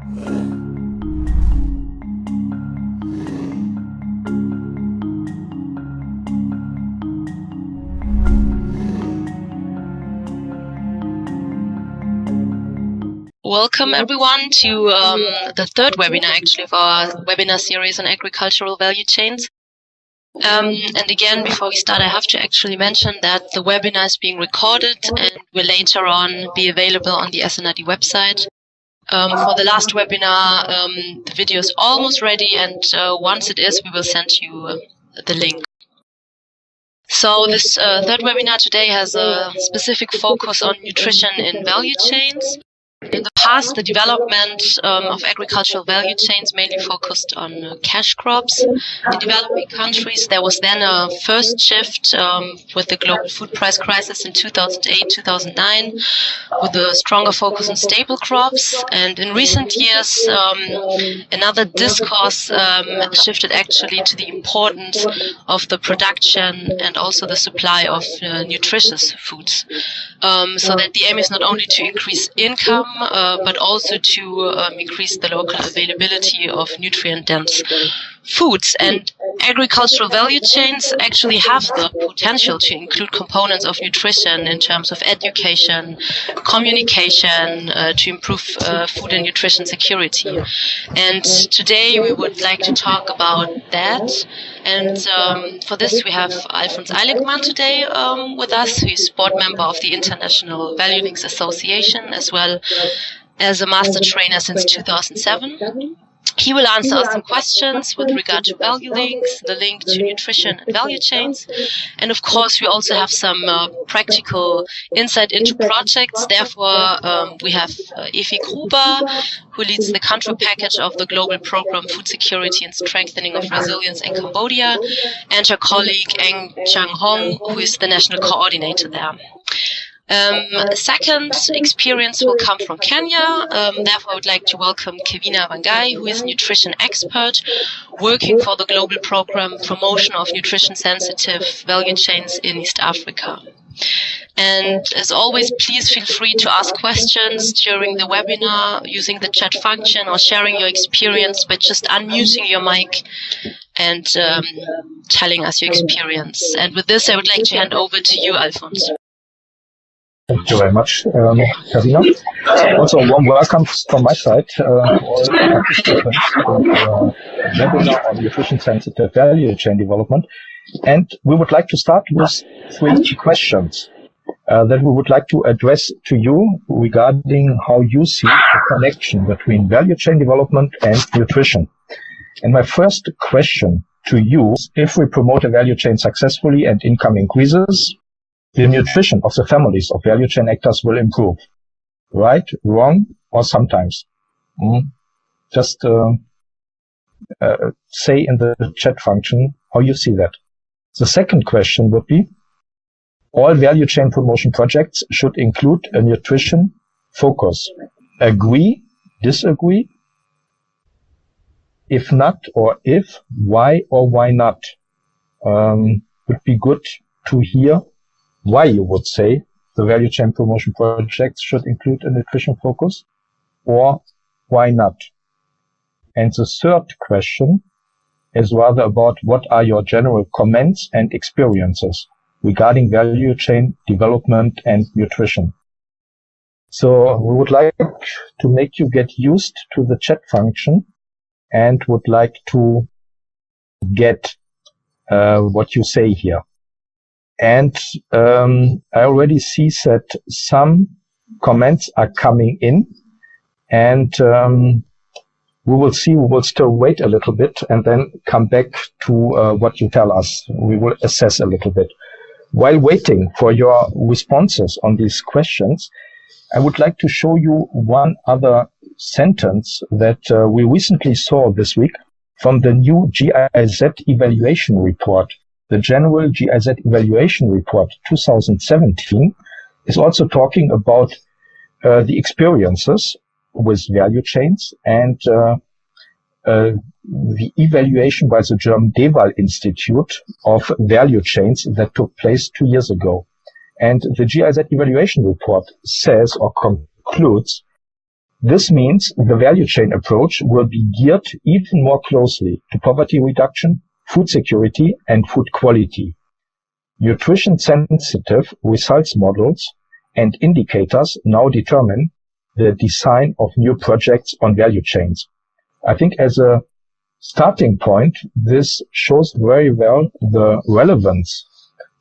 Welcome everyone to the third webinar actually of our webinar series on agricultural value chains. And again, before we start, I have to actually mention that the webinar is being recorded and will later on be available on the SNRD website. For the last webinar, the video is almost ready, and once it is, we will send you the link. So this third webinar today has a specific focus on nutrition in value chains. In the past, the development of agricultural value chains mainly focused on cash crops. In developing countries, there was then a first shift with the global food price crisis in 2008-2009, with a stronger focus on staple crops. And in recent years, another discourse shifted actually to the importance of the production and also the supply of nutritious foods. So that the aim is not only to increase income, but also to increase the local availability of nutrient-dense foods. And agricultural value chains actually have the potential to include components of nutrition in terms of education, communication, to improve food and nutrition security. And today we would like to talk about that. And for this we have Alfons Eiligman today with us, who is board member of the International Value Links Association, as well as a master trainer since 2007. He will answer us some questions with regard to value links, the link to nutrition and value chains. And of course, we also have some practical insight into projects. Therefore, we have Efi Gruber, who leads the country package of the global program Food Security and Strengthening of Resilience in Cambodia, and her colleague Eng Chang Hong, who is the national coordinator there. Second experience will come from Kenya. Therefore, I would like to welcome Kevina Wangai, who is a nutrition expert working for the global program Promotion of Nutrition-Sensitive Value Chains in East Africa. And as always, please feel free to ask questions during the webinar using the chat function or sharing your experience by just unmuting your mic and telling us your experience. And with this, I would like to hand over to you, Alfons. Thank you very much, Kavina. Also, a warm welcome from my side, all participants of the webinar on nutrition-sensitive value chain development. And we would like to start with 3 questions that we would like to address to you regarding how you see the connection between value chain development and nutrition. And my first question to you is, if we promote a value chain successfully and income increases, the nutrition of the families of value chain actors will improve. Right, wrong, or sometimes? Just say in the chat function how you see that. The second question would be, all value chain promotion projects should include a nutrition focus. Agree, disagree? If not, or if, why or why not? Would be good to hear why you would say the value chain promotion projects should include a nutrition focus, or why not? And the third question is rather about what are your general comments and experiences regarding value chain development and nutrition. So we would like to make you get used to the chat function and would like to get what you say here. And I already see that some comments are coming in, and we will see. We will still wait a little bit and then come back to what you tell us. We will assess a little bit. While waiting for your responses on these questions, I would like to show you one other sentence that we recently saw this week from the new GIZ evaluation report. The General GIZ Evaluation Report 2017 is also talking about the experiences with value chains and the evaluation by the German DEWAL Institute of value chains that took place 2 years ago. And the GIZ Evaluation Report says or concludes This means the value chain approach will be geared even more closely to poverty reduction, food security, and food quality. Nutrition-sensitive results models and indicators now determine the design of new projects on value chains. I think as a starting point, this shows very well the relevance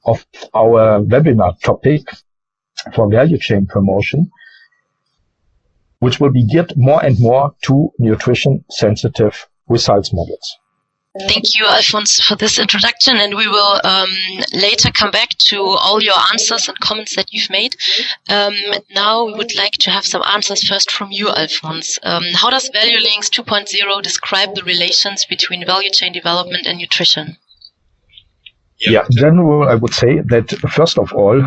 of our webinar topic for value chain promotion, which will be geared more and more to nutrition-sensitive results models. Thank you, Alfons, for this introduction, and we will later come back to all your answers and comments that you've made. Now we would like to have some answers first from you, Alfons. How does Value Links 2.0 describe the relations between value chain development and nutrition? Yeah, in general, I would say that first of all,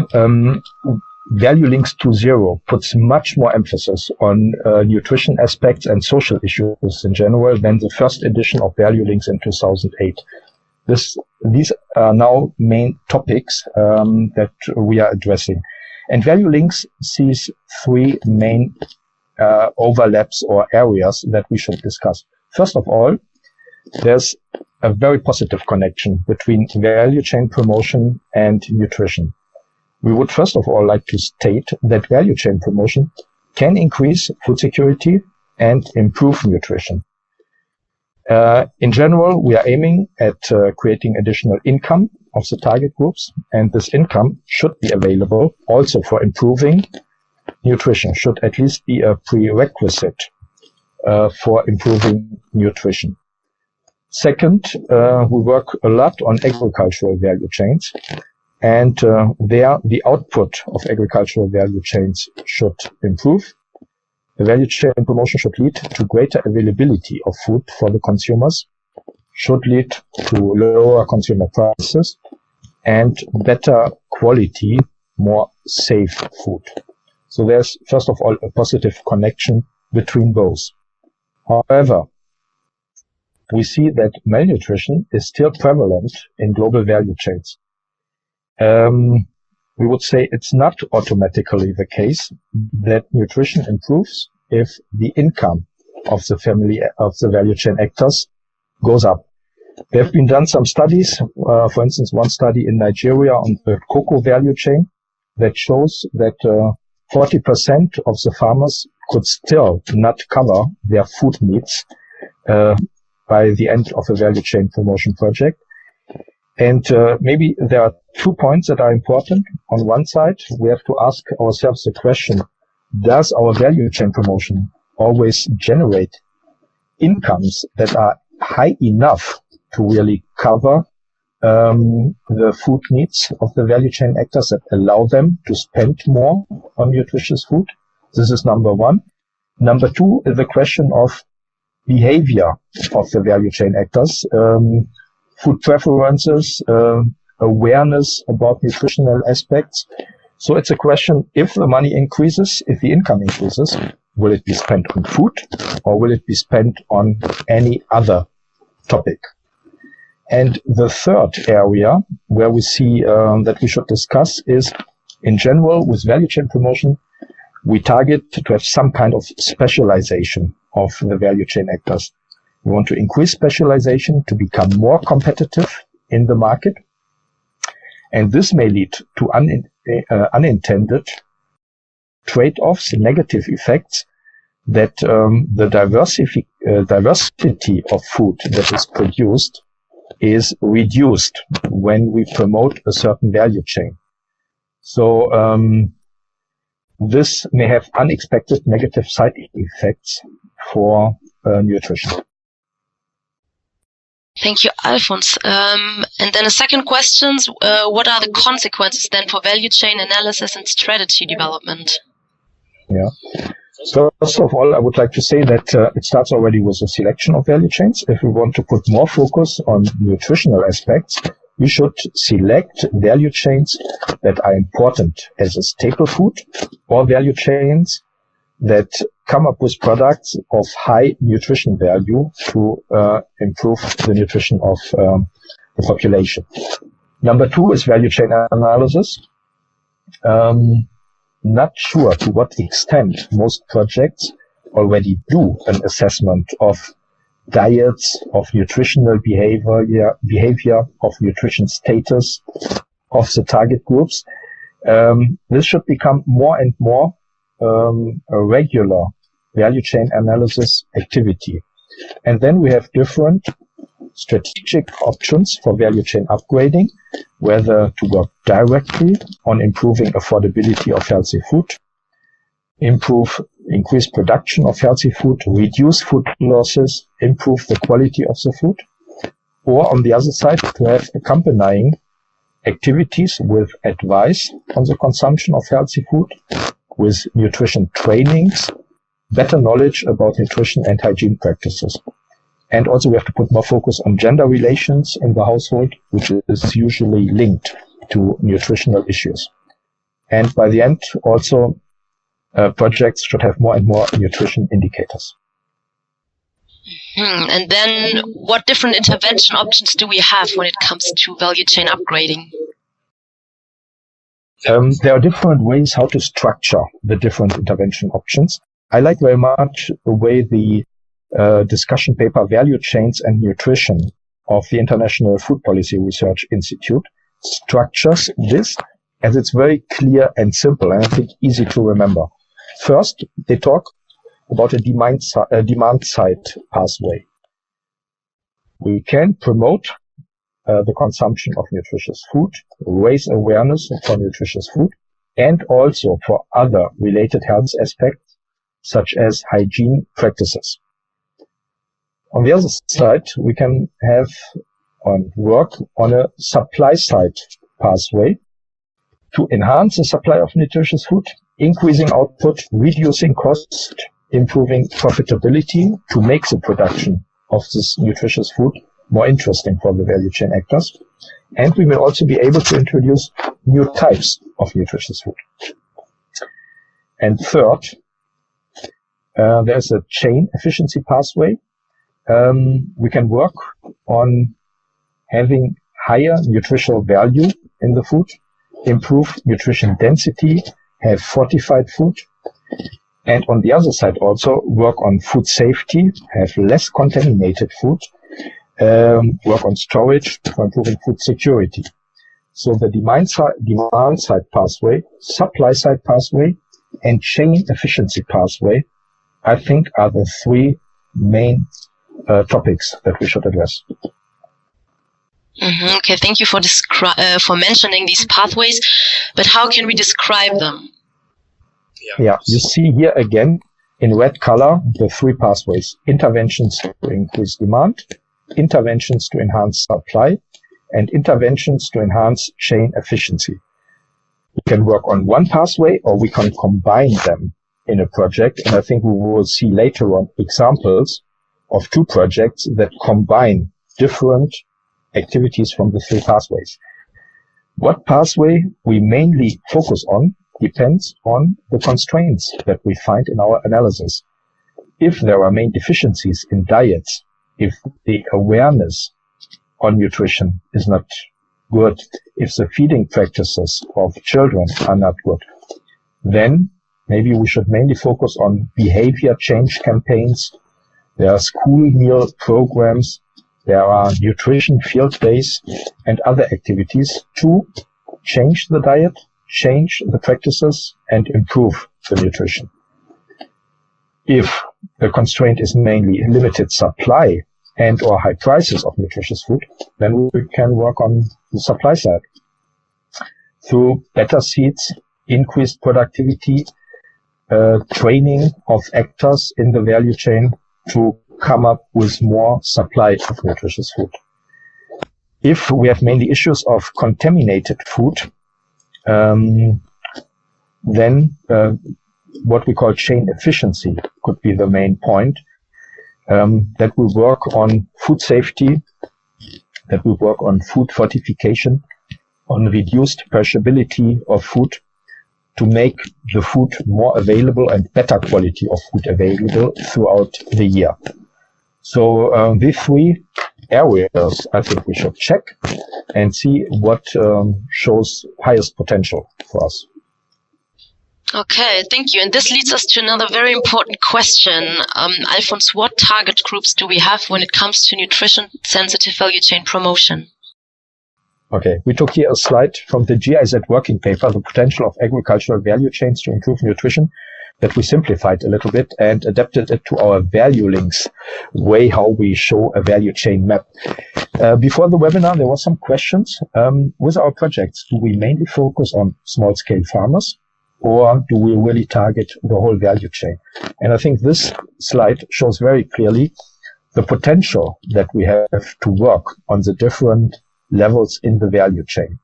Value Links 2.0 puts much more emphasis on nutrition aspects and social issues in general than the first edition of Value Links in 2008. These are now main topics that we are addressing. And Value Links sees three main overlaps or areas that we should discuss. First of all, there's a very positive connection between value chain promotion and nutrition. We would first of all like to state that value chain promotion can increase food security and improve nutrition. In general, we are aiming at creating additional income of the target groups, and this income should be available also for improving nutrition, should at least be a prerequisite for improving nutrition. Second, we work a lot on agricultural value chains. And there, the output of agricultural value chains should improve. The value chain promotion should lead to greater availability of food for the consumers, should lead to lower consumer prices, and better quality, more safe food. So there's, first of all, a positive connection between both. However, we see that malnutrition is still prevalent in global value chains. We would say it's not automatically the case that nutrition improves if the income of the value chain actors goes up. There have been done some studies, for instance, one study in Nigeria on the cocoa value chain that shows that 40% of the farmers could still not cover their food needs by the end of a value chain promotion project. And maybe there are 2 points that are important. On one side, we have to ask ourselves the question, does our value chain promotion always generate incomes that are high enough to really cover the food needs of the value chain actors, that allow them to spend more on nutritious food? This is number one. Number two is the question of behavior of the value chain actors. Food preferences, awareness about nutritional aspects. So it's a question, if the money increases, if the income increases, will it be spent on food or will it be spent on any other topic? And the third area where we see that we should discuss is, in general, with value chain promotion, we target to have some kind of specialization of the value chain actors. We want to increase specialization to become more competitive in the market. And this may lead to unintended trade-offs, negative effects, that the diversity of food that is produced is reduced when we promote a certain value chain. So this may have unexpected negative side effects for nutrition. Thank you, Alfons. And then a second question, what are the consequences then for value chain analysis and strategy development? Yeah. So first of all, I would like to say that it starts already with a selection of value chains. If we want to put more focus on nutritional aspects, we should select value chains that are important as a staple food, or value chains that come up with products of high nutrition value to improve the nutrition of the population. Number two is value chain analysis. Not sure to what extent most projects already do an assessment of diets, of nutritional behavior, of nutrition status of the target groups. This should become more and more a regular value chain analysis activity. And then we have different strategic options for value chain upgrading, whether to work directly on improving affordability of healthy food, increase production of healthy food, reduce food losses, improve the quality of the food, or on the other side, to have accompanying activities with advice on the consumption of healthy food, with nutrition trainings, better knowledge about nutrition and hygiene practices. And also we have to put more focus on gender relations in the household, which is usually linked to nutritional issues. And by the end, also projects should have more and more nutrition indicators. And then what different intervention options do we have when it comes to value chain upgrading? There are different ways how to structure the different intervention options. I like very much the way the discussion paper Value Chains and Nutrition of the International Food Policy Research Institute structures this, as it's very clear and simple, and I think easy to remember. First, they talk about a demand side pathway. We can promote the consumption of nutritious food, raise awareness for nutritious food, and also for other related health aspects, such as hygiene practices. On the other side, we can have work on a supply side pathway to enhance the supply of nutritious food, increasing output, reducing costs, improving profitability to make the production of this nutritious food more interesting for the value chain actors. And we will also be able to introduce new types of nutritious food. And third, there's a chain efficiency pathway. We can work on having higher nutritional value in the food, improve nutrition density, have fortified food, and on the other side also work on food safety, have less contaminated food, work on storage for improving food security. So the demand side pathway, supply side pathway, and chain efficiency pathway, I think, are the three main topics that we should address. Mm-hmm. Okay, thank you for mentioning these pathways, but how can we describe them? Yeah, you see here again in red color the three pathways: interventions to increase demand, interventions to enhance supply, and interventions to enhance chain efficiency. We can work on one pathway or we can combine them in a project, and I think we will see later on examples of two projects that combine different activities from the three pathways. What pathway we mainly focus on depends on the constraints that we find in our analysis. If there are main deficiencies in diets, if the awareness on nutrition is not good, if the feeding practices of children are not good, then maybe we should mainly focus on behavior change campaigns. There are school meal programs, there are nutrition field days and other activities to change the diet, change the practices, and improve the nutrition. If the constraint is mainly limited supply and or high prices of nutritious food, then we can work on the supply side through better seeds, increased productivity, training of actors in the value chain to come up with more supply of nutritious food. If we have mainly issues of contaminated food, then what we call chain efficiency could be the main point, that we work on food safety, that we work on food fortification, on reduced perishability of food to make the food more available and better quality of food available throughout the year. So these three areas I think we should check and see what shows highest potential for us. Okay, thank you. And this leads us to another very important question. Alfons, what target groups do we have when it comes to nutrition-sensitive value chain promotion? Okay, we took here a slide from the GIZ working paper, The Potential of Agricultural Value Chains to Improve Nutrition, that we simplified a little bit and adapted it to our value links way how we show a value chain map. Before the webinar, there were some questions. With our projects, do we mainly focus on small-scale farmers, or do we really target the whole value chain? And I think this slide shows very clearly the potential that we have to work on the different levels in the value chain.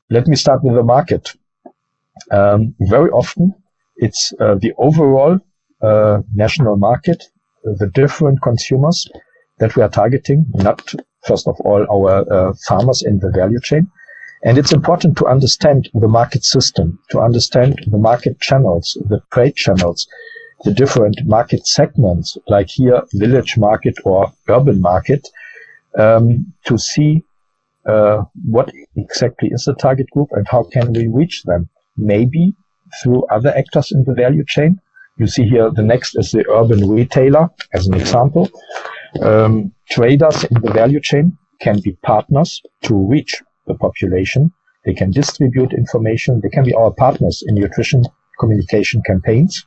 Let me start with the market. Very often, it's the overall national market, the different consumers that we are targeting, not first of all our farmers in the value chain. And it's important to understand the market system, to understand the market channels, the trade channels, the different market segments, like here, village market or urban market, to see what exactly is the target group and how can we reach them. Maybe through other actors in the value chain. You see here the next is the urban retailer as an example. Traders in the value chain can be partners to reach the population. They can distribute information. They can be our partners in nutrition communication campaigns.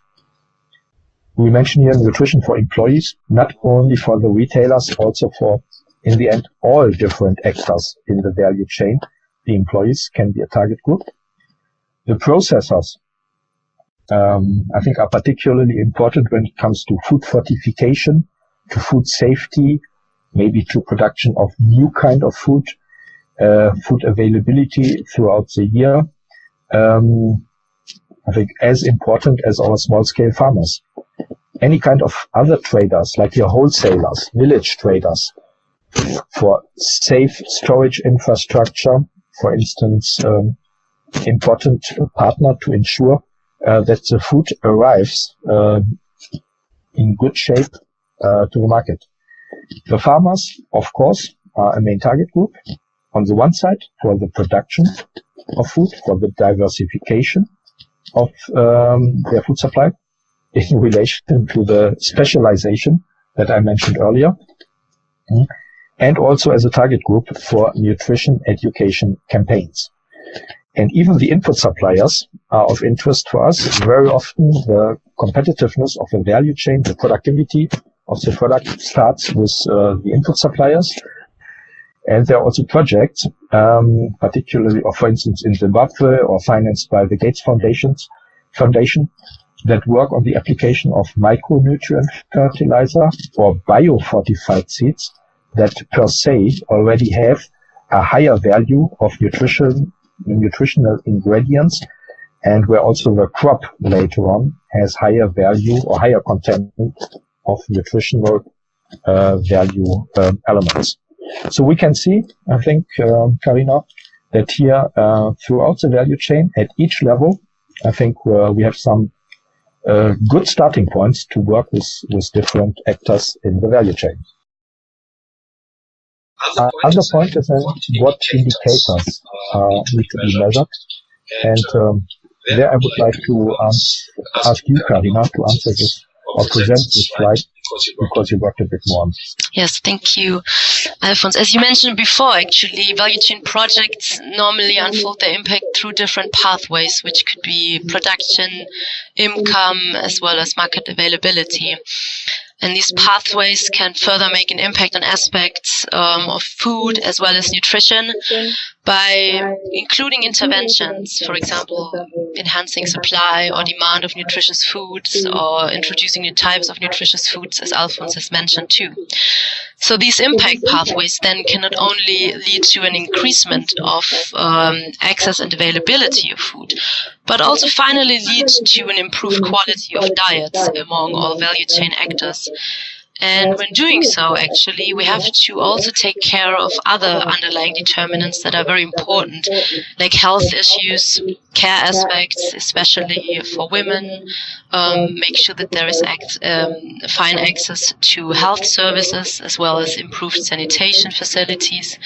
We mention here nutrition for employees, not only for the retailers, also for, in the end, all different actors in the value chain. The employees can be a target group. The processors, I think, are particularly important when it comes to food fortification, to food safety, maybe to production of new kind of food, food availability throughout the year. I think as important as our small-scale farmers. Any kind of other traders, like your wholesalers, village traders, for safe storage infrastructure, for instance, important partner to ensure that the food arrives in good shape to the market. The farmers, of course, are a main target group. On the one side, for the production of food, for the diversification of their food supply, in relation to the specialization that I mentioned earlier, and also as a target group for nutrition education campaigns. And even the input suppliers are of interest for us. Very often the competitiveness of the value chain, the productivity of the product starts with the input suppliers. And there are also projects, particularly, or for instance, in Zimbabwe or financed by the Gates Foundation, that work on the application of micronutrient fertilizer or biofortified seeds that per se already have a higher value of nutritional ingredients, and where also the crop later on has higher value or higher content of nutritional value elements. So we can see, I think, Karina, that here throughout the value chain at each level, I think we have some good starting points to work with different actors in the value chain. Other point is what indicators need to be measured. And there I would like to ask you, Karina, to answer this or present this slide because you worked a bit more on this. Yes, thank you, Alfons. As you mentioned before, actually, value chain projects normally unfold their impact through different pathways, which could be production, income, as well as market availability. And these pathways can further make an impact on aspects of food as well as nutrition by including interventions, for example, enhancing supply or demand of nutritious foods or introducing new types of nutritious foods, as Alfons has mentioned too. So these impact pathways then can not only lead to an increasement of access and availability of food, but also finally lead to an improved quality of diets among all value chain actors. And when doing so, actually, we have to also take care of other underlying determinants that are very important, like health issues, care aspects, especially for women, make sure that there is fine access to health services, as well as improved sanitation facilities.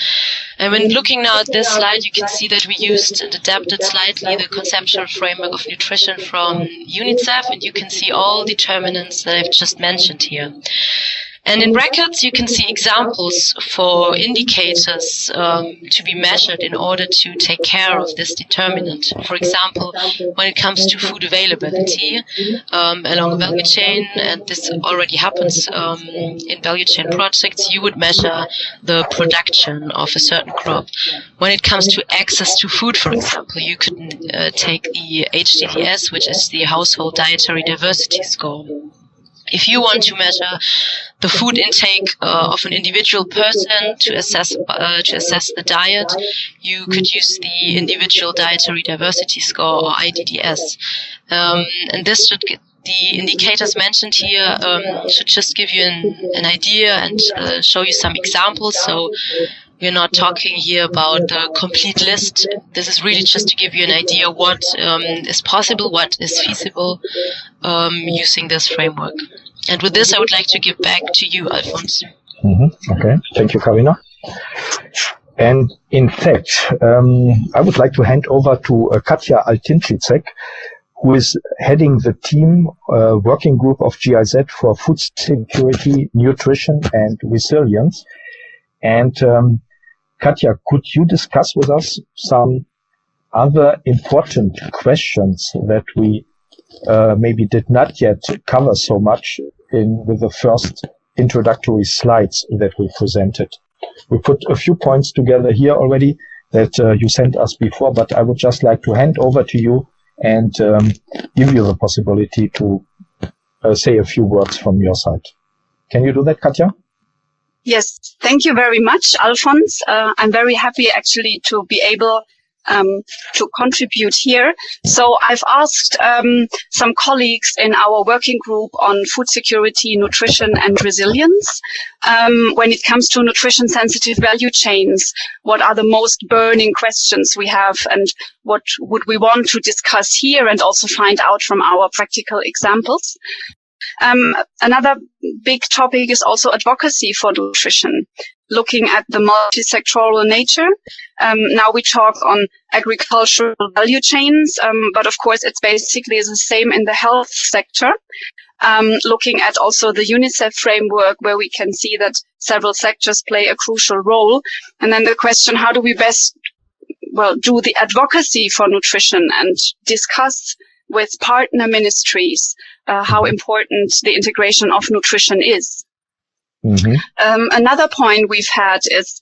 And when looking now at this slide, you can see that we used and adapted slightly the conceptual framework of nutrition from UNICEF, and you can see all determinants that I've just mentioned here. And in brackets, you can see examples for indicators to be measured in order to take care of this determinant. For example, when it comes to food availability along a value chain, and this already happens in value chain projects, you would measure the production of a certain crop. When it comes to access to food, for example, you could take the HDDS, which is the Household Dietary Diversity Score. If you want to measure the food intake of an individual person to assess the diet, you could use the Individual Dietary Diversity Score, or IDDS. And this should get the indicators mentioned here should just give you an idea and show you some examples. So we're not talking here about the complete list. This is really just to give you an idea what is possible, what is feasible using this framework. And with this, I would like to give back to you, Alfons. Okay, thank you, Karina. And in fact, I would like to hand over to Katja Altinčicek, who is heading the team working group of GIZ for food security, nutrition, and resilience. And Katja, could you discuss with us some other important questions that we maybe did not yet cover so much with the first introductory slides that we presented? We put a few points together here already that you sent us before, but I would just like to hand over to you and give you the possibility to say a few words from your side. Can you do that, Katja? Yes, thank you very much, Alfons. I'm very happy actually to be able to contribute here. So I've asked some colleagues in our working group on food security, nutrition and resilience. When it comes to nutrition sensitive value chains, what are the most burning questions we have and what would we want to discuss here and also find out from our practical examples? Another big topic is also advocacy for nutrition, looking at the multi-sectoral nature. Now we talk on agricultural value chains, but of course it's basically the same in the health sector. Looking at also the UNICEF framework, where we can see that several sectors play a crucial role. And then the question, how do we best, do the advocacy for nutrition and discuss with partner ministries how important the integration of nutrition is. Another point we've had is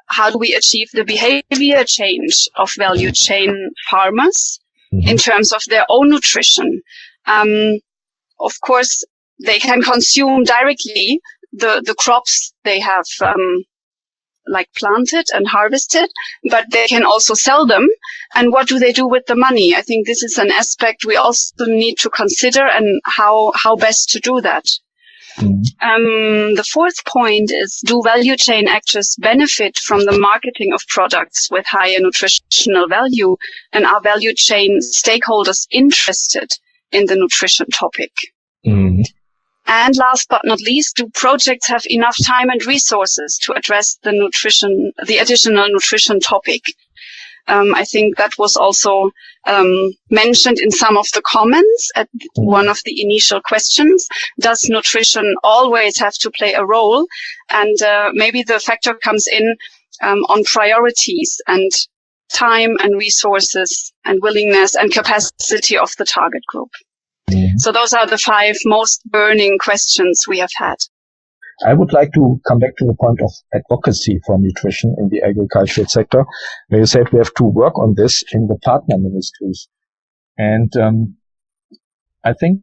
how do we achieve the behavior change of value chain farmers in terms of their own nutrition. Of course, they can consume directly the crops they have planted and harvested, but they can also sell them. And what do they do with the money? I think this is an aspect we also need to consider and how best to do that. The fourth point is, do value chain actors benefit from the marketing of products with higher nutritional value? And are value chain stakeholders interested in the nutrition topic? And last but not least, do projects have enough time and resources to address the additional nutrition topic? I think that was also mentioned in some of the comments at one of the initial questions. Does nutrition always have to play a role? And maybe the factor comes in on priorities and time and resources and willingness and capacity of the target group. So those are the 5 most burning questions we have had. I would like to come back to the point of advocacy for nutrition in the agricultural sector, where you said we have to work on this in the partner ministries. And I think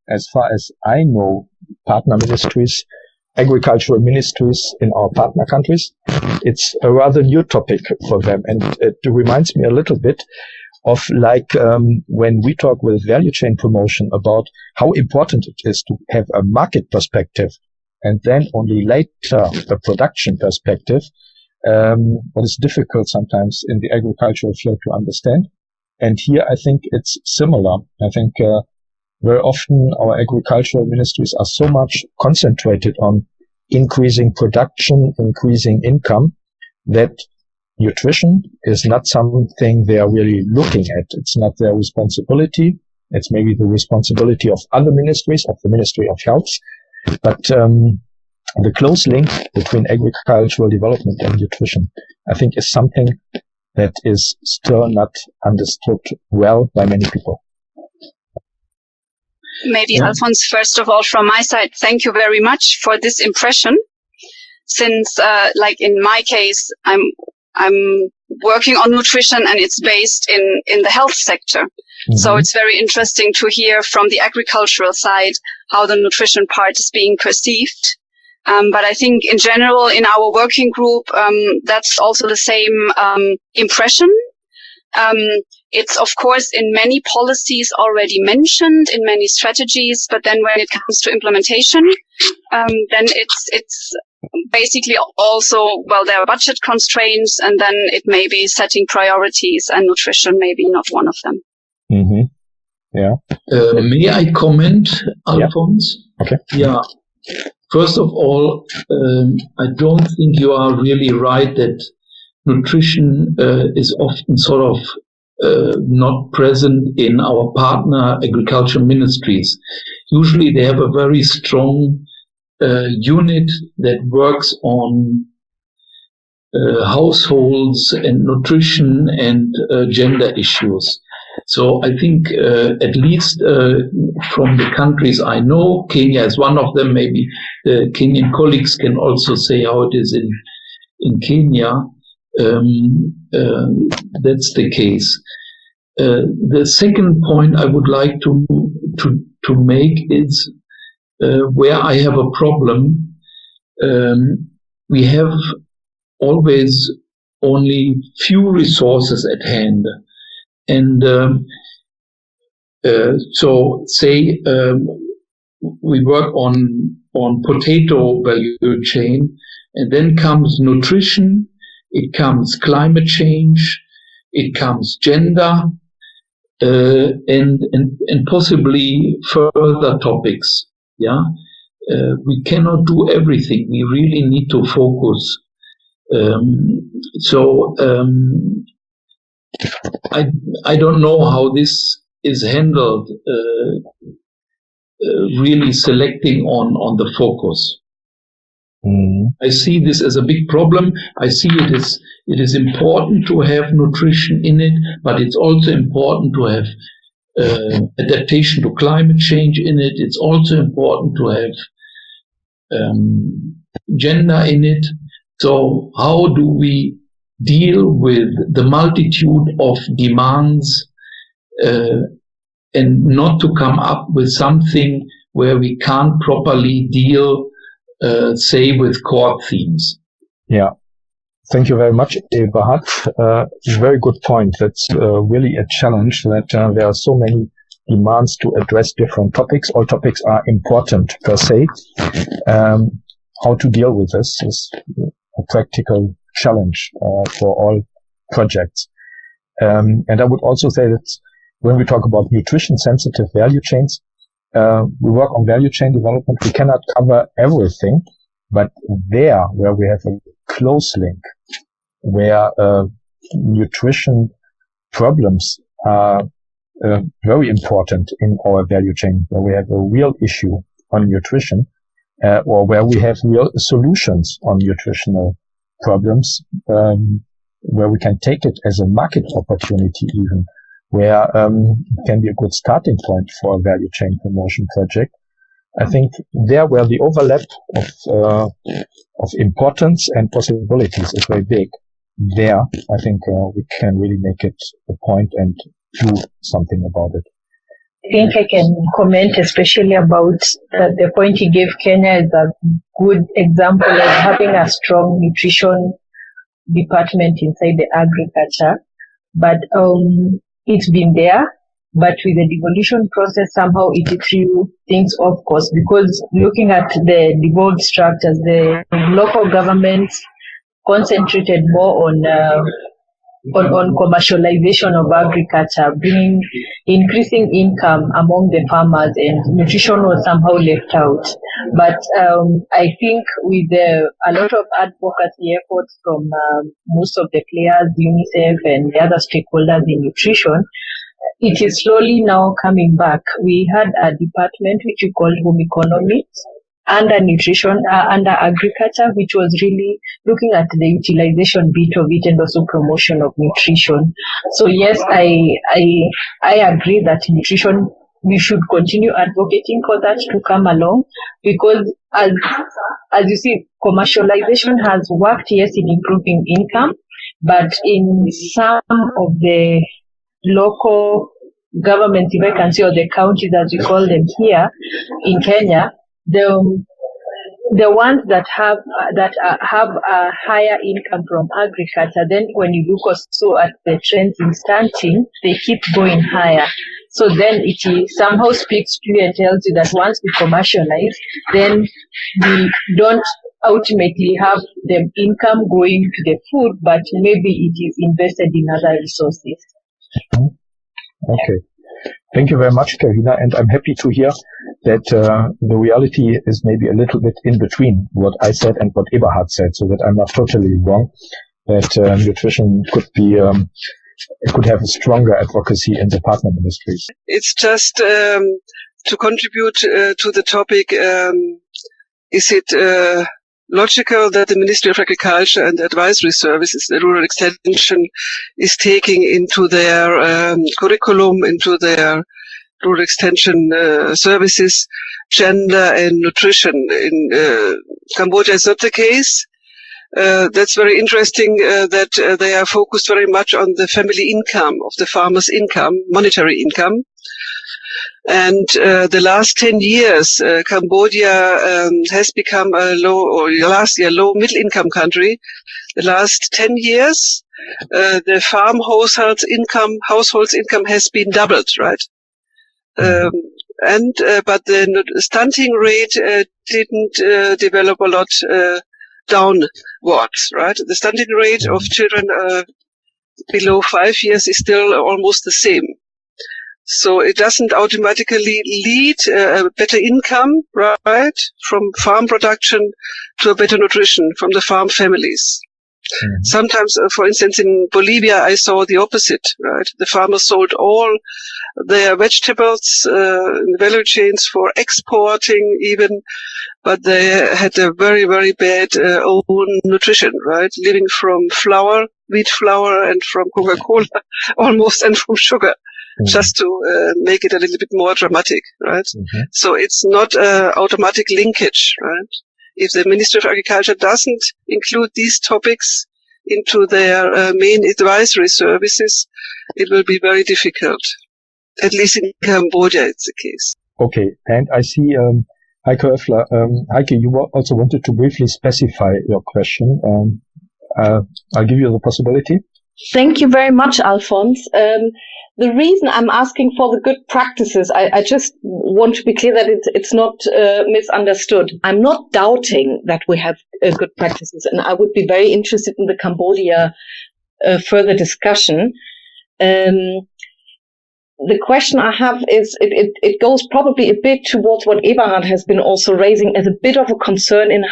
as far as I know, partner ministries, agricultural ministries in our partner countries, it's a rather new topic for them. And it reminds me a little bit of when we talk with value chain promotion about how important it is to have a market perspective and then only later the production perspective, what is difficult sometimes in the agricultural field to understand. And here I think it's similar. I think very often our agricultural ministries are so much concentrated on increasing production, increasing income, that nutrition is not something they are really looking at. It's not their responsibility. It's maybe the responsibility of other ministries, of the Ministry of Health. But the close link between agricultural development and nutrition, I think, is something that is still not understood well by many people. Maybe, Alphonse, first of all, from my side, thank you very much for this impression. Since, like in my case, I'm working on nutrition and it's based in the health sector. Mm-hmm. So it's very interesting to hear from the agricultural side how the nutrition part is being perceived. But I think in general, in our working group, that's also the same impression. It's, of course, in many policies already mentioned, in many strategies, but then when it comes to implementation, then it's basically also, well, there are budget constraints, and then it may be setting priorities, and nutrition may be not one of them. Mm-hmm. Yeah. May I comment, Alphonse? Yeah. Okay. Yeah. First of all, I don't think you are really right that nutrition is often sort of not present in our partner agriculture ministries. Usually they have a very strong unit that works on households and nutrition and gender issues. So I think at least from the countries I know, Kenya is one of them. Maybe the Kenyan colleagues can also say how it is in Kenya. That's the case. The second point I would like to make is where I have a problem. We have always only few resources at hand. And so say we work on potato value chain, and then comes nutrition, it comes climate change, it comes gender, and possibly further topics. Yeah, we cannot do everything. We really need to focus. I don't know how this is handled, really selecting on the focus. Mm. I see this as a big problem. I see it is important to have nutrition in it, but it's also important to have adaptation to climate change in it. It's also important to have gender in it. So how do we deal with the multitude of demands and not to come up with something where we can't properly deal, say, with core themes? Yeah. Thank you very much, Eberhard. Very good point. That's really a challenge that there are so many demands to address different topics. All topics are important per se. How to deal with this is a practical challenge for all projects. And I would also say that when we talk about nutrition-sensitive value chains, we work on value chain development. We cannot cover everything, but there where we have a close link, where nutrition problems are very important in our value chain, where we have a real issue on nutrition, or where we have real solutions on nutritional problems, where we can take it as a market opportunity even, where it can be a good starting point for a value chain promotion project. I think there where the overlap of importance and possibilities is very big, there I think we can really make it a point and do something about it. I think I can comment especially about the point you gave. Kenya is a good example of having a strong nutrition department inside the agriculture, but it's been there, but with the devolution process, somehow it threw things off course, because looking at the devolved structures, the local governments concentrated more on commercialization of agriculture, increasing income among the farmers, and nutrition was somehow left out. But I think with a lot of advocacy efforts from most of the players, UNICEF and the other stakeholders in nutrition, it is slowly now coming back. We had a department which we called home economics under nutrition, under agriculture, which was really looking at the utilization bit of it and also promotion of nutrition. So yes, I agree that nutrition, we should continue advocating for that to come along, because as you see, commercialization has worked, yes, in improving income, but in some of the local governments, if I can say, or the counties as we call them here in Kenya, the ones that have a higher income from agriculture, then when you look also at the trends in stunting, they keep going higher. So then it somehow speaks to you and tells you that once we commercialize, then we don't ultimately have the income going to the food, but maybe it is invested in other resources. Okay. Thank you very much, Karina, and I'm happy to hear that the reality is maybe a little bit in between what I said and what Eberhard said, so that I'm not totally wrong, that nutrition could have a stronger advocacy in the partner ministries. It's just to contribute to the topic, is it logical that the Ministry of Agriculture and Advisory Services, the Rural Extension, is taking into their curriculum, into their Rural Extension services, gender and nutrition? In Cambodia is not the case. That's very interesting that they are focused very much on the family income, of the farmer's income, monetary income. And the last 10 years, Cambodia has become a low middle income country. The last 10 years, the farm households income has been doubled, right? But the stunting rate didn't develop a lot downwards, right? The stunting rate of children below 5 years is still almost the same. So it doesn't automatically lead a better income, right, from farm production to a better nutrition from the farm families. Mm-hmm. Sometimes, for instance, in Bolivia, I saw the opposite, right? The farmers sold all their vegetables in the value chains for exporting even, but they had a very, very bad own nutrition, right? Living from wheat flour, and from Coca-Cola almost, and from sugar. Mm-hmm. Just to make it a little bit more dramatic, right? Mm-hmm. So it's not automatic linkage, right? If the Ministry of Agriculture doesn't include these topics into their main advisory services, it will be very difficult. At least in Cambodia, it's the case. Okay, and I see Heike Oeffler. Heike, you also wanted to briefly specify your question. I'll give you the possibility. Thank you very much, Alphonse. The reason I'm asking for the good practices, I just want to be clear that it's not misunderstood. I'm not doubting that we have good practices, and I would be very interested in the Cambodia further discussion. The question I have is, it goes probably a bit towards what Eberhard has been also raising as a bit of a concern in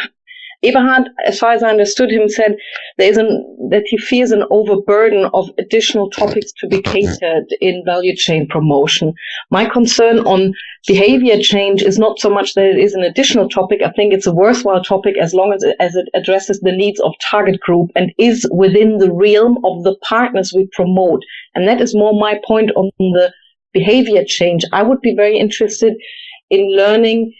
Eberhard, as far as I understood him, said that he fears an overburden of additional topics to be catered in value chain promotion. My concern on behavior change is not so much that it is an additional topic. I think it's a worthwhile topic as long as it addresses the needs of target group and is within the realm of the partners we promote. And that is more my point on the behavior change. I would be very interested in learning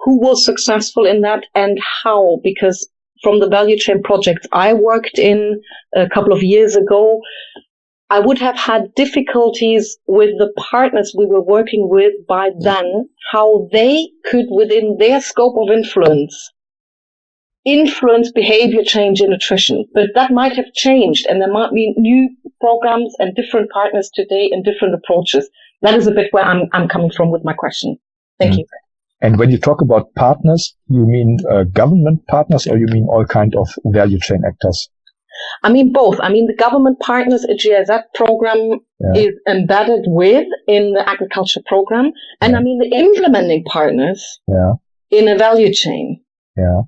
who was successful in that and how, because from the value chain projects I worked in a couple of years ago, I would have had difficulties with the partners we were working with by then, how they could, within their scope of influence behavior change in nutrition. But that might have changed, and there might be new programs and different partners today and different approaches. That is a bit where I'm coming from with my question. Thank you. And when you talk about partners, you mean government partners, or you mean all kind of value chain actors? I mean both. I mean the government partners, a GIZ program is embedded in the agriculture program, and I mean the implementing partners in a value chain. Yeah.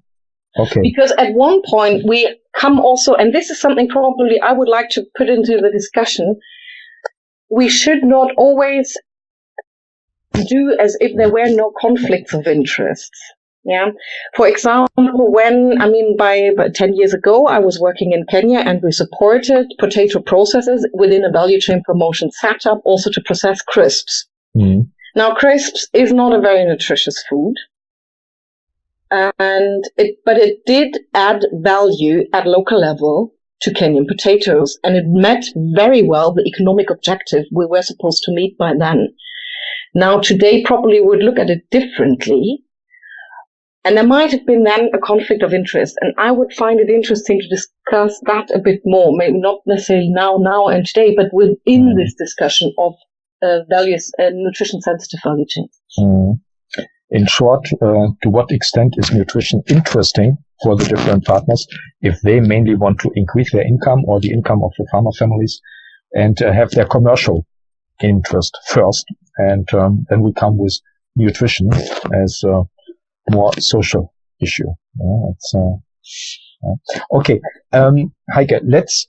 Okay. Because at one point we come also, and this is something probably I would like to put into the discussion, we should not always do as if there were no conflicts of interests. Yeah. For example, by 10 years ago, I was working in Kenya and we supported potato processors within a value chain promotion setup also to process crisps. Now, crisps is not a very nutritious food. But it did add value at local level to Kenyan potatoes, and it met very well the economic objective we were supposed to meet by then. Now, today probably would look at it differently, and there might have been then a conflict of interest, and I would find it interesting to discuss that a bit more, maybe not necessarily now and today, but within this discussion of values and nutrition-sensitive value chains. In short, to what extent is nutrition interesting for the different partners if they mainly want to increase their income or the income of the farmer families and have their commercial interest first, and then we come with nutrition as a more social issue. Okay, Heike, let's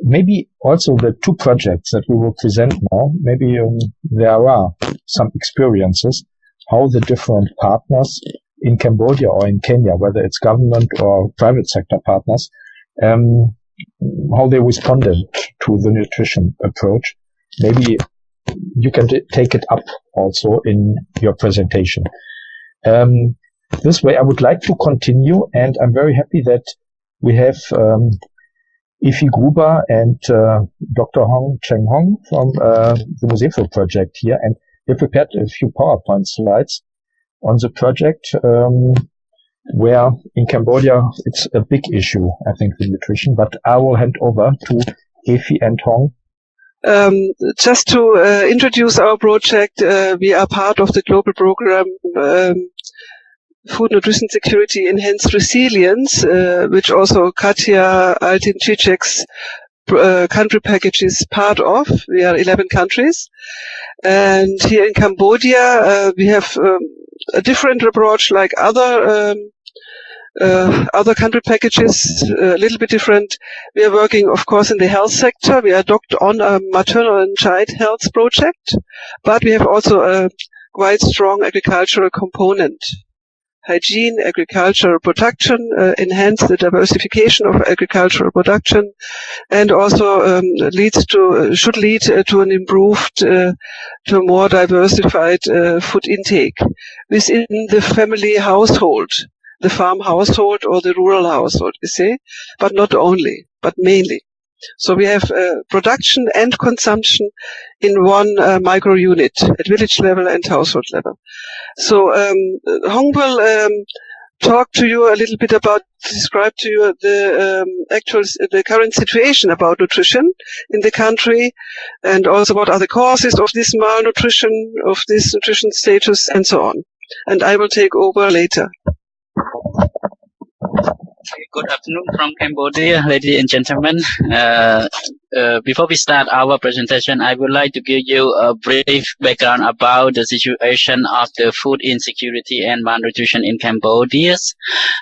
maybe also the two projects that we will present now, maybe there are some experiences how the different partners in Cambodia or in Kenya, whether it's government or private sector partners, how they responded to the nutrition approach. Maybe you can take it up also in your presentation. This way I would like to continue, and I'm very happy that we have Ifi Gruber and Dr. Cheng Hong from the Musefo project here, and they prepared a few PowerPoint slides on the project, where in Cambodia it's a big issue, I think, the nutrition, but I will hand over to Ifi and Hong. Just to introduce our project, we are part of the global program Food Nutrition Security Enhanced Resilience, which also Katja Altin-Cicek's country package is part of. We are 11 countries. And here in Cambodia, we have a different approach like other country packages, a little bit different. We are working, of course, in the health sector. We are docked on a maternal and child health project, but we have also a quite strong agricultural component. Hygiene, agricultural production, enhance the diversification of agricultural production, and also should lead to an improved, to a more diversified food intake within the family household, the farm household or the rural household, we say, but not only, but mainly. So we have production and consumption in one micro unit at village level and household level. So Hong will talk to you a little bit about, describe to you the current situation about nutrition in the country, and also what are the causes of this malnutrition, of this nutrition status, and so on. And I will take over later. Good afternoon from Cambodia, ladies and gentlemen. Before we start our presentation, I would like to give you a brief background about the situation of the food insecurity and malnutrition in Cambodia.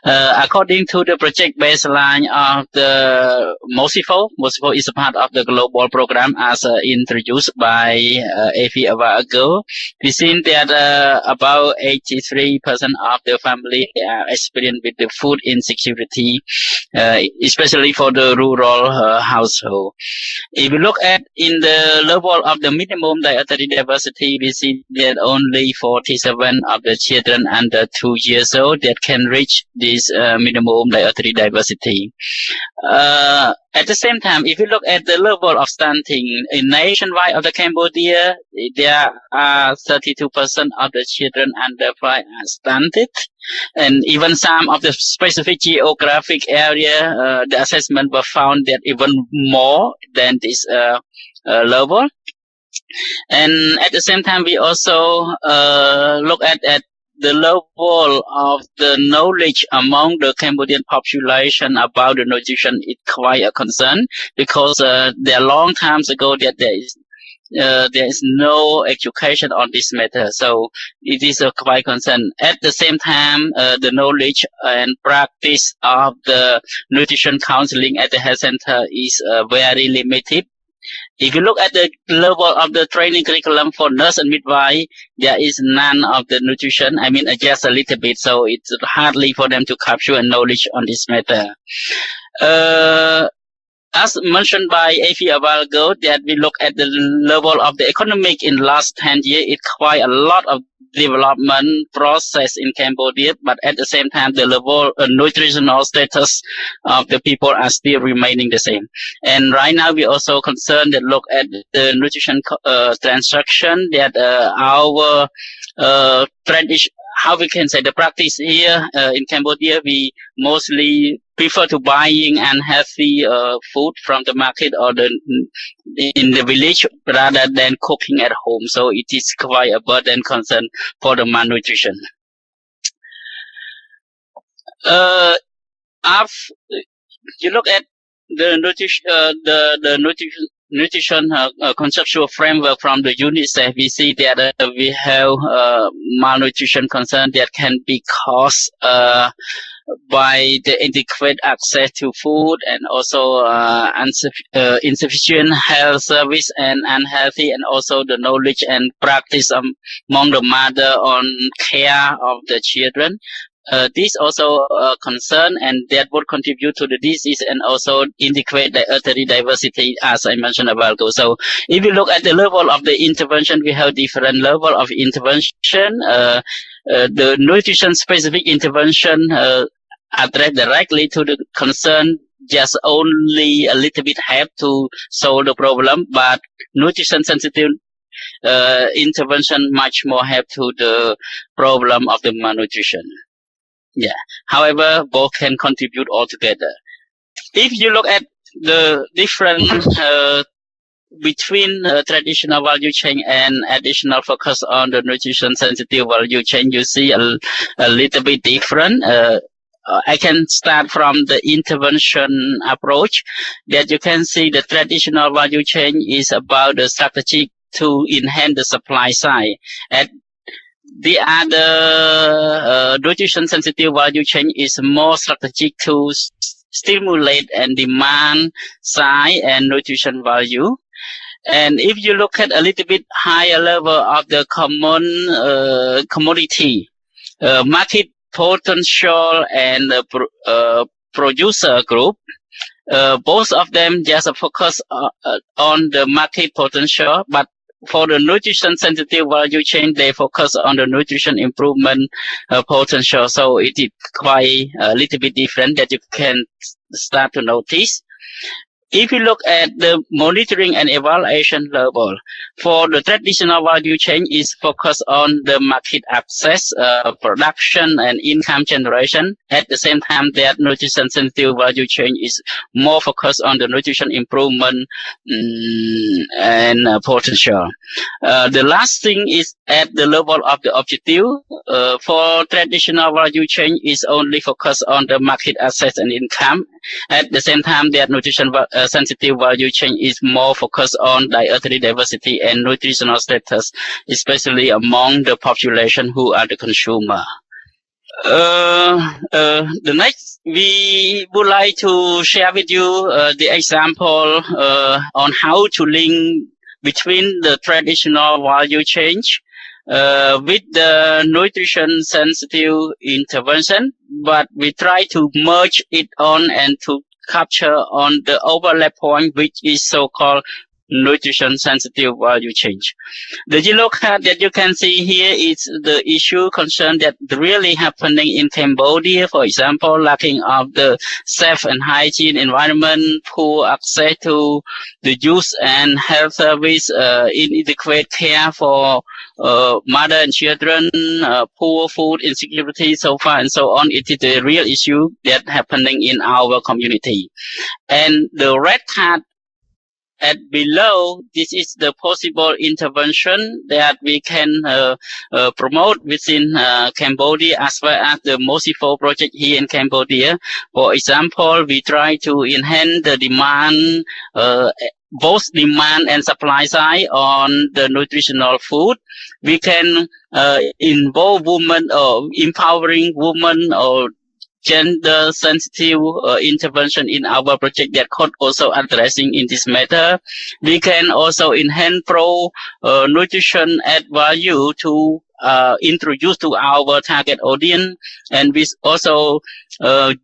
According to the project baseline of the Musefo is a part of the global program as introduced by Afi a while ago. We've seen that about 83% of the family experience with the food insecurity, especially for the rural household. If you look at in the level of the minimum dietary diversity, we see that only 47 of the children under 2 years old that can reach this minimum dietary diversity. At the same time, if you look at the level of stunting in nationwide of the Cambodia, there are 32% of the children under 5 are stunted. And even some of the specific geographic area, the assessment were found that even more than this level. And at the same time, we also look at the level of the knowledge among the Cambodian population about the nutrition is quite a concern, because there are long times ago that there is no education on this matter, so it is a quite concern. At the same time, the knowledge and practice of the nutrition counseling at the health center is very limited. If you look at the level of the training curriculum for nurse and midwife, there is none of the nutrition. I mean, just a little bit, so it's hardly for them to capture knowledge on this matter. As mentioned by Afi a while ago, that we look at the level of the economic in last 10 years, it's quite a lot of development process in Cambodia, but at the same time, the level nutritional status of the people are still remaining the same. And right now, we also concerned that look at the nutrition transaction, that our tradition, how we can say the practice here in Cambodia, we mostly prefer to buying unhealthy food from the market or in the village rather than cooking at home. So it is quite a burden concern for the malnutrition. If you look at the nutrition conceptual framework from the UNICEF, we see that we have malnutrition concern that can be caused by the inadequate access to food, and also insufficient health service and unhealthy, and also the knowledge and practice among the mother on care of the children. This also a concern, and that would contribute to the disease and also indicate dietary diversity, as I mentioned a while ago. So if you look at the level of the intervention, we have different level of intervention. The nutrition-specific intervention address directly to the concern just only a little bit help to solve the problem, but nutrition-sensitive intervention much more help to the problem of the malnutrition. Yeah. However, both can contribute altogether. If you look at the difference between traditional value chain and additional focus on the nutrition sensitive value chain, you see a little bit different. I can start from the intervention approach, that you can see the traditional value chain is about the strategy to enhance the supply side. At the other nutrition sensitive value chain is more strategic to stimulate and demand side and nutrition value. And if you look at a little bit higher level of the common commodity, market potential and producer group, both of them just focus on the market potential, but for the nutrition sensitive value chain, they focus on the nutrition improvement potential. So it is quite a little bit different that you can start to notice. If you look at the monitoring and evaluation level, for the traditional value chain is focused on the market access, production and income generation. At the same time, that nutrition sensitive value chain is more focused on the nutrition improvement and potential. The last thing is at the level of the objective. For traditional value chain is only focused on the market access and income. At the same time, that nutrition sensitive value chain is more focused on dietary diversity and nutritional status, especially among the population who are the consumer. The next, we would like to share with you the example on how to link between the traditional value chain with the nutrition sensitive intervention, but we try to merge it on and to capture on the overlap point, which is so-called nutrition sensitive value chain. The yellow card that you can see here is the issue concern that really happening in Cambodia. For example, lacking of the safe and hygiene environment, poor access to the use and health service, inadequate care for mother and children, poor food insecurity, so far and so on. It is a real issue that happening in our community. And the red card at below, this is the possible intervention that we can promote within Cambodia as well as the MOSIFO project here in Cambodia. For example, we try to enhance the demand, both demand and supply side on the nutritional food. We can involve women or empowering women or gender sensitive intervention in our project that could also addressing in this matter. We can also enhance pro nutrition add value to introduce to our target audience, and we also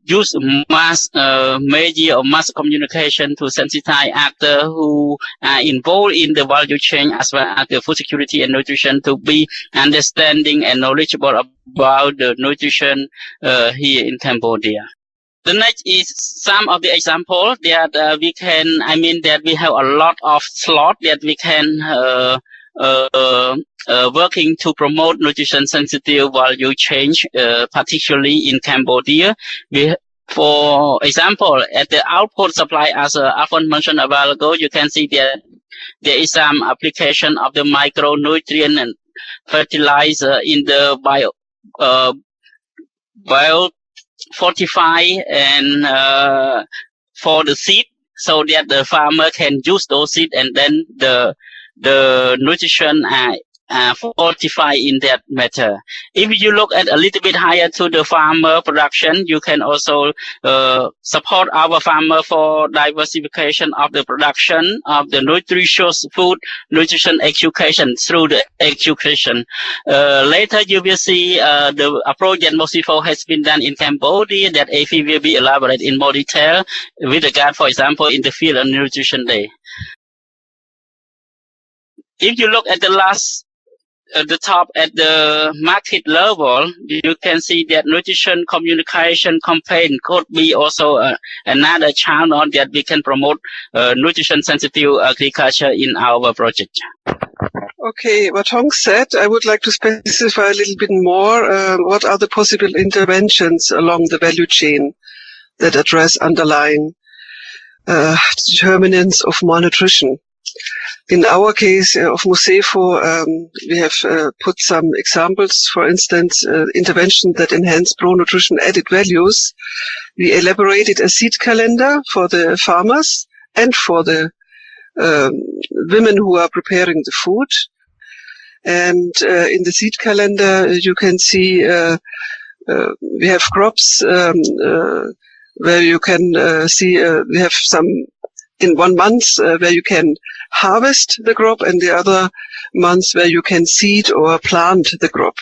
use mass media or mass communication to sensitize actors who are involved in the value chain as well as the food security and nutrition to be understanding and knowledgeable about the nutrition here in Cambodia. The next is some of the examples that we can, that we have a lot of slots that we can working to promote nutrition sensitive value change, particularly in Cambodia. For example, at the output supply, as Alphonse mentioned a while ago, you can see that there is some application of the micronutrient and fertilizer in the bio fortify and for the seed, so that the farmer can use those seeds and then the nutrition fortify in that matter. If you look at a little bit higher to the farmer production, you can also support our farmer for diversification of the production of the nutritious food, nutrition education through the education. Later you will see the approach that MOSIFO has been done in Cambodia that AFI will be elaborated in more detail with regard, for example, in the field of nutrition day. If you look at the last, the top at the market level, you can see that nutrition communication campaign could be also another channel that we can promote nutrition sensitive agriculture in our project. Okay, what Hong said, I would like to specify a little bit more. What are the possible interventions along the value chain that address underlying determinants of malnutrition? In our case of MOSIFO, we have put some examples. For instance, interventions that enhance pro-nutrition added values. We elaborated a seed calendar for the farmers and for the women who are preparing the food. And in the seed calendar, you can see we have crops where you can see we have some in 1 month where you can harvest the crop, and the other months where you can seed or plant the crop.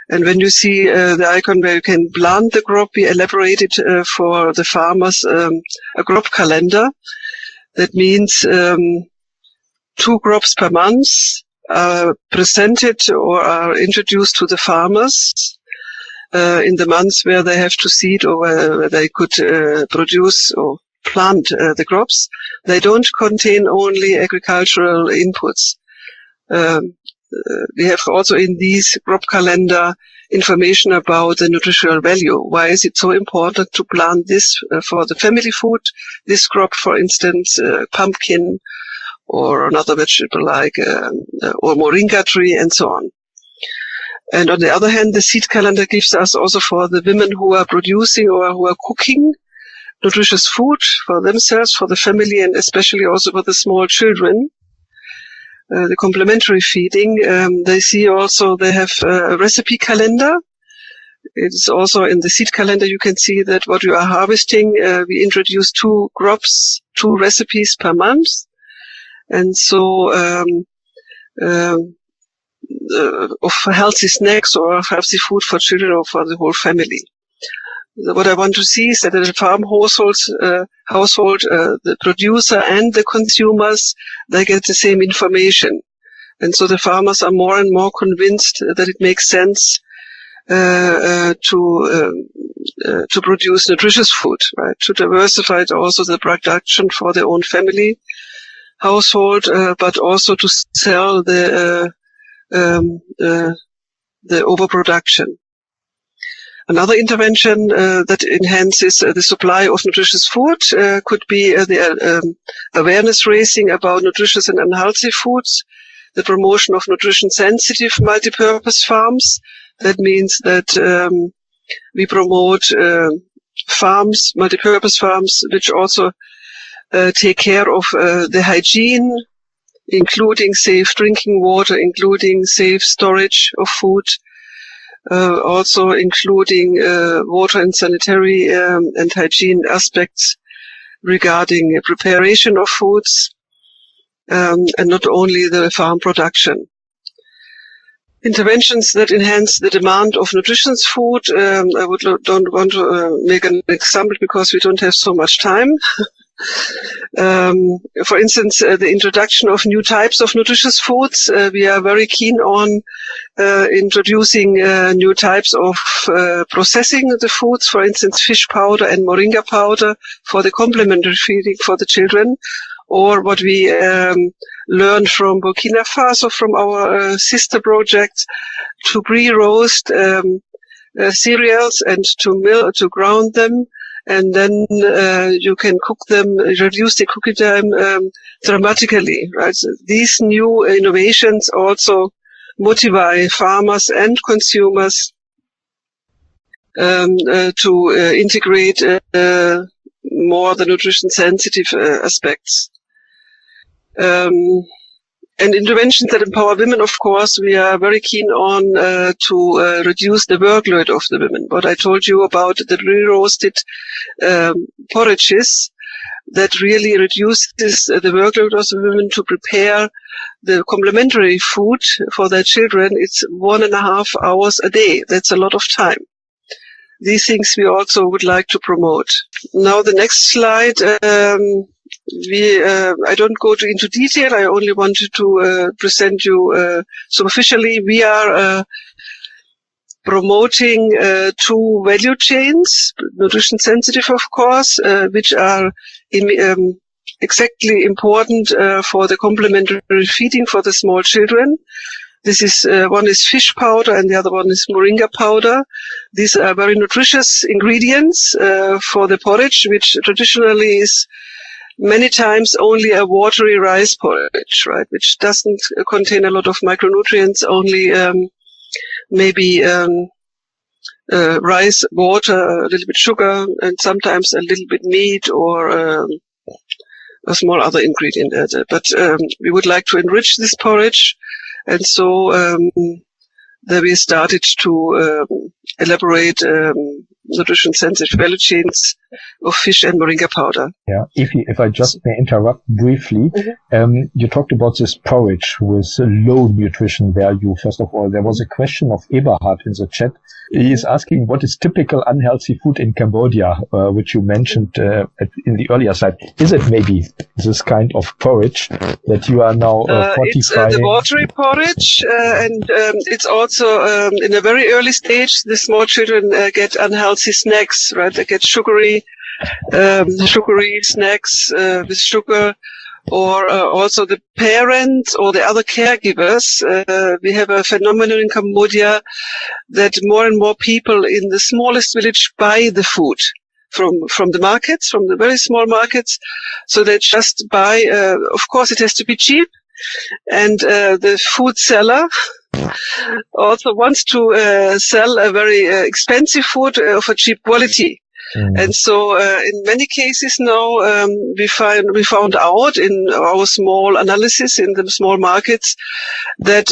And when you see the icon where you can plant the crop, we elaborated for the farmers a crop calendar. That means 2 crops per month are presented or are introduced to the farmers in the months where they have to seed or where they could produce or plant the crops. They don't contain only agricultural inputs. We have also in these crop calendar information about the nutritional value. Why is it so important to plant this for the family food? This crop, for instance, pumpkin or another vegetable like or moringa tree and so on. And on the other hand, the seed calendar gives us also for the women who are producing or who are cooking nutritious food for themselves, for the family, and especially also for the small children. The complementary feeding, they see also they have a recipe calendar. It's also in the seed calendar you can see that what you are harvesting, we introduce 2 crops, 2 recipes per month. And so of healthy snacks or healthy food for children or for the whole family. What I want to see is that in the farm household, the producer and the consumers, they get the same information. And so the farmers are more and more convinced that it makes sense to produce nutritious food, right? To diversify also the production for their own family household, but also to sell the overproduction. Another intervention that enhances the supply of nutritious food could be the awareness raising about nutritious and unhealthy foods, the promotion of nutrition-sensitive multipurpose farms. That means that we promote farms, multipurpose farms, which also take care of the hygiene, including safe drinking water, including safe storage of food, also including water and sanitary and hygiene aspects regarding preparation of foods, and not only the farm production. Interventions that enhance the demand of nutritious food. I don't want to make an example because we don't have so much time. For instance, the introduction of new types of nutritious foods. We are very keen on introducing new types of processing the foods, for instance, fish powder and moringa powder for the complementary feeding for the children, or what we learned from Burkina Faso, from our sister project, to pre-roast cereals and to ground them. And then you can cook them, reduce the cooking time dramatically, right? So these new innovations also motivate farmers and consumers to integrate more the nutrition-sensitive aspects. And interventions that empower women, of course, we are very keen on to reduce the workload of the women. What I told you about the pre-roasted porridges, that really reduces the workload of the women to prepare the complementary food for their children. It's 1.5 hours a day. That's a lot of time. These things we also would like to promote. Now the next slide. I don't go into detail. I only wanted to present you superficially. We are promoting 2 value chains, nutrition sensitive, of course, which are exactly important for the complementary feeding for the small children. This is one is fish powder and the other one is moringa powder. These are very nutritious ingredients for the porridge, which traditionally is many times only a watery rice porridge, right, which doesn't contain a lot of micronutrients, only maybe rice, water, a little bit sugar, and sometimes a little bit meat or a small other ingredient. But we would like to enrich this porridge, and so then we started to elaborate nutrition-sensitive value chains of fish and moringa powder. Yeah, if I just may interrupt briefly, you talked about this porridge with low nutrition value. First of all, there was a question of Eberhard in the chat. He is asking what is typical unhealthy food in Cambodia, which you mentioned in the earlier slide. Is it maybe this kind of porridge that you are now fortifying? It's the watery porridge, and it's also in a very early stage. The small children get unhealthy snacks, right? They get sugary snacks with sugar, or also the parents or the other caregivers. We have a phenomenon in Cambodia that more and more people in the smallest village buy the food from the markets, from the very small markets. So they just buy, of course it has to be cheap, and the food seller also wants to sell a very expensive food of a cheap quality. And so in many cases now we found out in our small analysis in the small markets that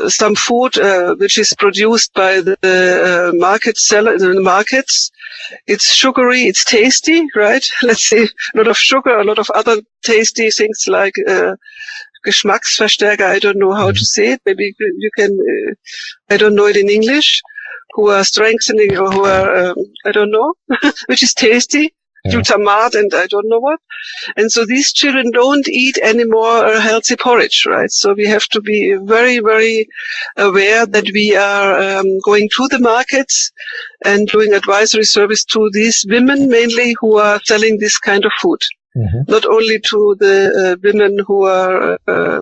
some food which is produced by the market seller in the markets, it's sugary, it's tasty, right? Let's say a lot of sugar, a lot of other tasty things like Geschmacksverstärker, I don't know how to say it. Maybe you can, I don't know it in English, who are strengthening or who are, I don't know, which is tasty, glutamat and I don't know what. And so these children don't eat any more healthy porridge, right? So we have to be very, very aware that we are going to the markets and doing advisory service to these women mainly who are selling this kind of food. Not only to the women who are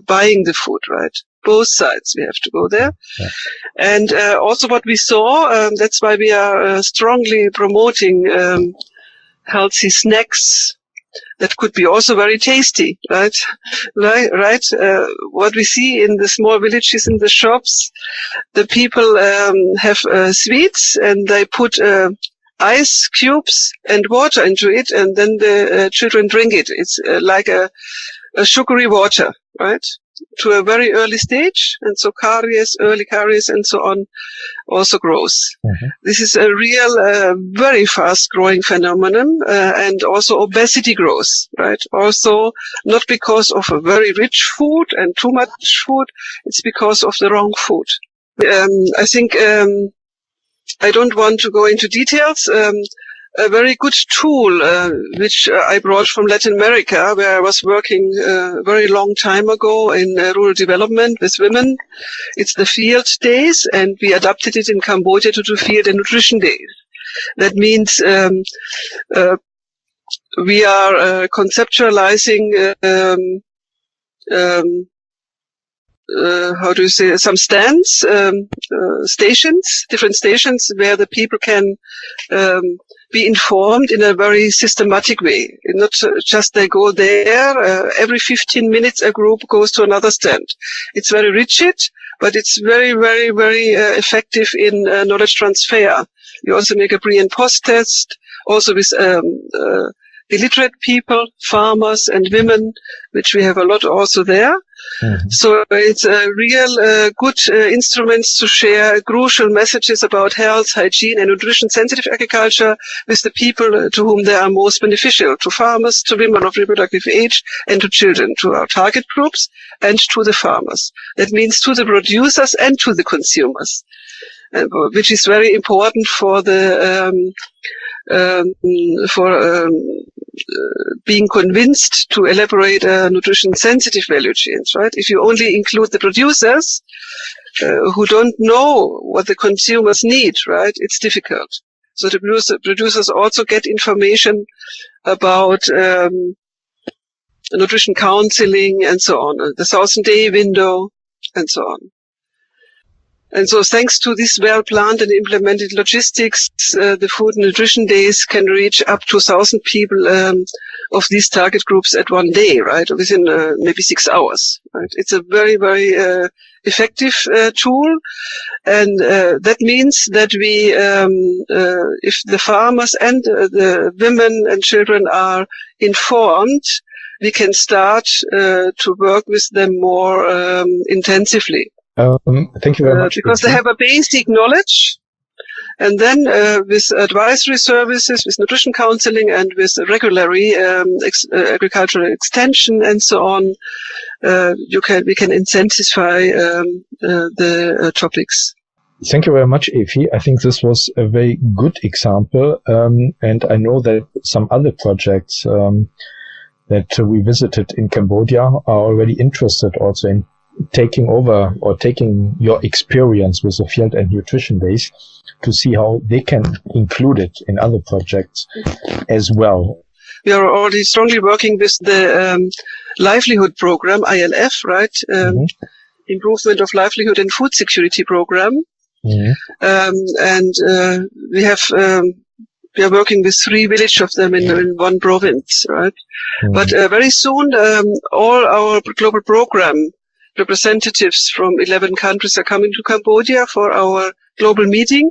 buying the food, right? both sides. We have to go there. Yeah. And also what we saw, that's why we are strongly promoting healthy snacks that could be also very tasty, right? Right. What we see in the small villages, in the shops, the people have sweets and they put ice cubes and water into it, and then the children drink it. It's like a sugary water, right? To a very early stage, and so early caries and so on also grows. Mm-hmm. This is a real, very fast growing phenomenon, and also obesity grows, right? Also not because of a very rich food and too much food, it's because of the wrong food. I think, I don't want to go into details. A very good tool, which I brought from Latin America, where I was working a very long time ago in rural development with women. It's the field days, and we adapted it in Cambodia to do field and nutrition days. That means we are conceptualizing some stands, stations, different stations where the people can be informed in a very systematic way. Not just they go there, every 15 minutes a group goes to another stand. It's very rigid, but it's very, very, very effective in knowledge transfer. We also make a pre and post test, also with illiterate people, farmers and women, which we have a lot also there. Mm-hmm. So it's a real good instruments to share crucial messages about health, hygiene and nutrition sensitive agriculture with the people to whom they are most beneficial, to farmers, to women of reproductive age and to children, to our target groups and to the farmers. That means to the producers and to the consumers, which is very important for the being convinced to elaborate nutrition-sensitive value chains, right? If you only include the producers who don't know what the consumers need, right, it's difficult. So the producers also get information about nutrition counseling and so on, the 1,000-day window and so on. And so thanks to this well-planned and implemented logistics, the food and nutrition days can reach up to 1,000 people of these target groups at one day, right, within maybe 6 hours. Right? It's a very, very effective tool. And that means that we, if the farmers and the women and children are informed, we can start to work with them more intensively. Thank you very much. Because they have a basic knowledge, and then with advisory services, with nutrition counseling, and with regularly agricultural extension and so on, we can intensify the topics. Thank you very much, Efi. I think this was a very good example, and I know that some other projects that we visited in Cambodia are already interested also in taking over or taking your experience with the field and nutrition days to see how they can include it in other projects as well. We are already strongly working with the livelihood program, ILF, right? Improvement of livelihood and food security program. Mm-hmm. And we are working with 3 villages of them in one province, right? Mm-hmm. But very soon, all our global program representatives from 11 countries are coming to Cambodia for our global meeting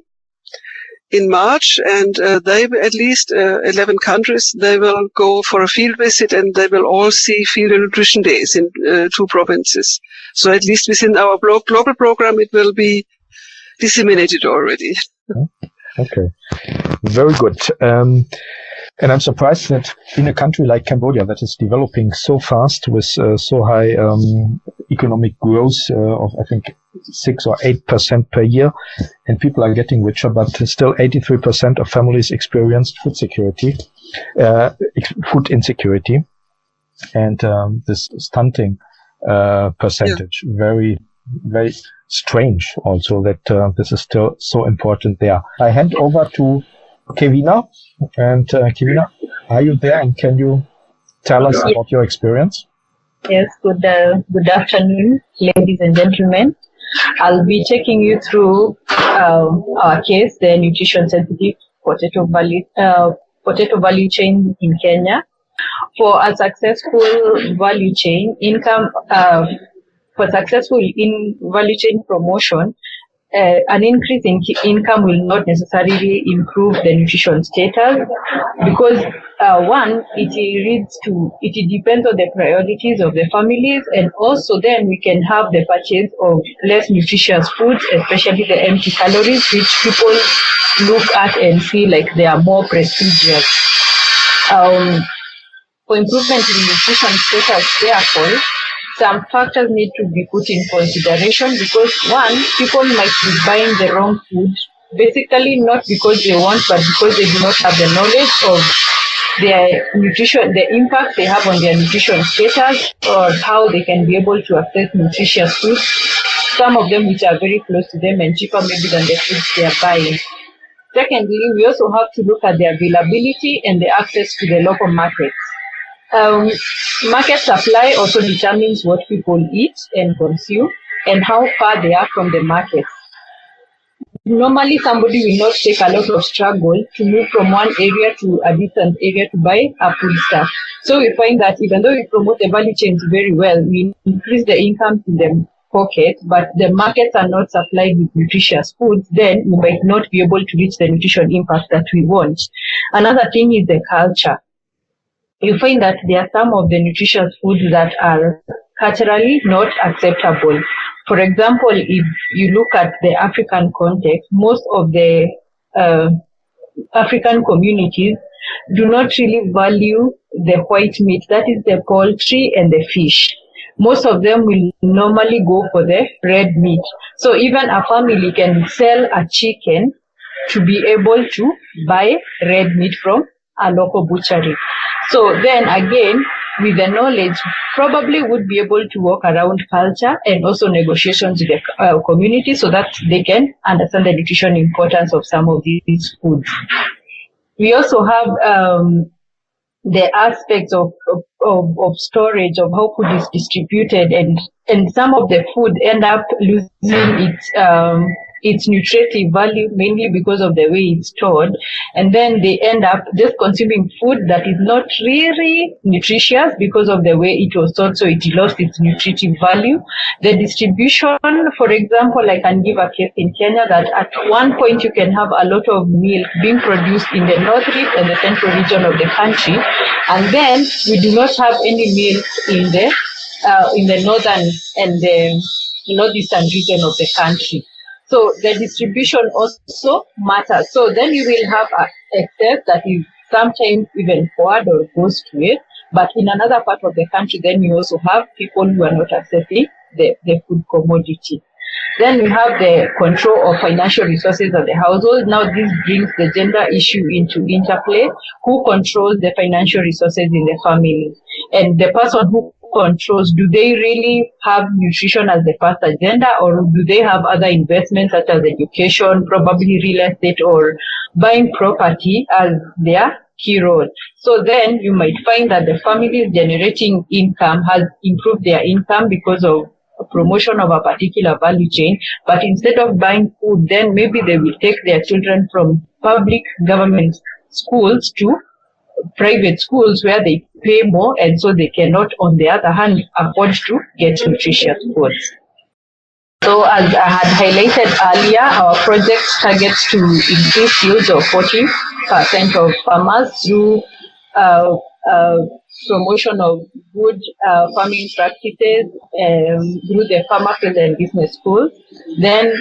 in March, and they, at least 11 countries, they will go for a field visit, and they will all see field and nutrition days in 2 provinces. So at least within our global program, it will be disseminated already. Okay, very good. And I'm surprised that in a country like Cambodia that is developing so fast with so high economic growth of, I think, 6 or 8% per year, and people are getting richer, but still 83% of families experienced food insecurity, and this stunting percentage. Yeah. Very, very strange also that this is still so important there. I hand over to Kevina. And Kevina, are you there, and can you tell us about your experience? Yes, good afternoon, ladies and gentlemen. I'll be taking you through our case, the nutrition sensitive potato value chain in Kenya. For a successful value chain for successful in value chain promotion, an increase in income will not necessarily improve the nutrition status because one, it depends on the priorities of the families, and also then we can have the purchase of less nutritious foods, especially the empty calories, which people look at and feel like they are more prestigious. For improvement in nutrition status, therefore, some factors need to be put in consideration because one, people might be buying the wrong food, basically not because they want, but because they do not have the knowledge of their nutrition, the impact they have on their nutrition status, or how they can be able to access nutritious foods, some of them which are very close to them and cheaper maybe than the foods they are buying. Secondly, we also have to look at the availability and the access to the local markets. Market supply also determines what people eat and consume and how far they are from the market. Normally, somebody will not take a lot of struggle to move from one area to a distant area to buy a foodstuff. So we find that even though we promote the value chains very well, we increase the income in the pocket, but the markets are not supplied with nutritious foods, then we might not be able to reach the nutrition impact that we want. Another thing is the culture. You find that there are some of the nutritious foods that are culturally not acceptable. For example, if you look at the African context, most of the African communities do not really value the white meat, that is the poultry and the fish. Most of them will normally go for the red meat. So even a family can sell a chicken to be able to buy red meat from a local butchery. So then again, with the knowledge, probably would be able to walk around culture and also negotiations with the community so that they can understand the nutrition importance of some of these foods. We also have the aspects of storage, of how food is distributed, and some of the food end up losing its nutritive value mainly because of the way it's stored, and then they end up just consuming food that is not really nutritious because of the way it was stored, so it lost its nutritive value. The distribution, for example, I can give a case in Kenya that at one point you can have a lot of milk being produced in the North Rift and the central region of the country, and then we do not have any milk in the northern and the northeastern region of the country. So the distribution also matters. So then you will have excess that is sometimes even forward or goes to it. But in another part of the country, then you also have people who are not accessing the food commodity. Then we have the control of financial resources of the household. Now this brings the gender issue into interplay. Who controls the financial resources in the family? And the person who controls, do they really have nutrition as the first agenda, or do they have other investments such as education, probably real estate or buying property as their key role? So then you might find that the families generating income has improved their income because of a promotion of a particular value chain, but instead of buying food, then maybe they will take their children from public government schools to private schools where they pay more, and so they cannot, on the other hand, afford to get nutritious foods. So as I had highlighted earlier, our project targets to increase yields of 40% of farmers through promotion of good farming practices through the farmer field and business schools. Then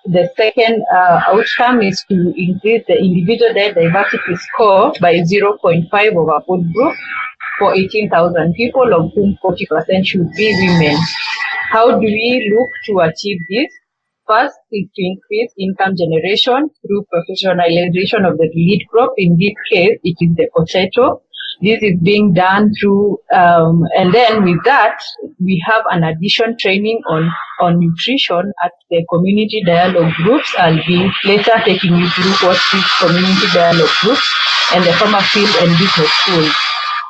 the second outcome is to increase the individual diversity score by 0.5 of a food group for 18,000 people, of whom 40% should be women. How do we look to achieve this? First is to increase income generation through professionalization of the lead crop. In this case, it is the potato. This is being done through, and then with that, we have an addition training on nutrition at the community dialogue groups. I'll be later taking you through what is community dialogue groups and the farmer field and business schools.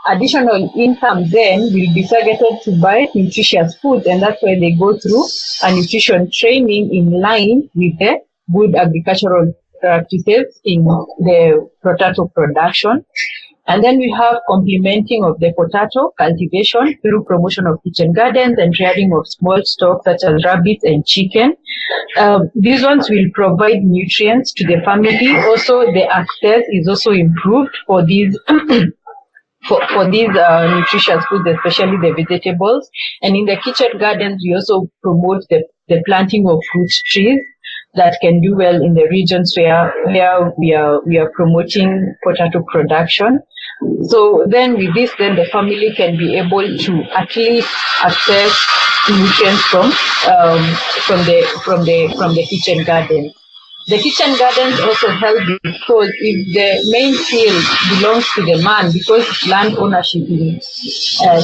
additional income then will be targeted to buy nutritious foods, and that's why they go through a nutrition training in line with the good agricultural practices in the potato production. And then we have complementing of the potato cultivation through promotion of kitchen gardens and rearing of small stock such as rabbits and chicken. These ones will provide nutrients to the family. Also, the access is also improved for these for these nutritious foods, especially the vegetables. And in the kitchen gardens, we also promote the planting of fruit trees that can do well in the regions where we are promoting potato production. So then with this, then the family can be able to at least access nutrients from the kitchen garden. The kitchen gardens also help because if the main field belongs to the man, because land ownership in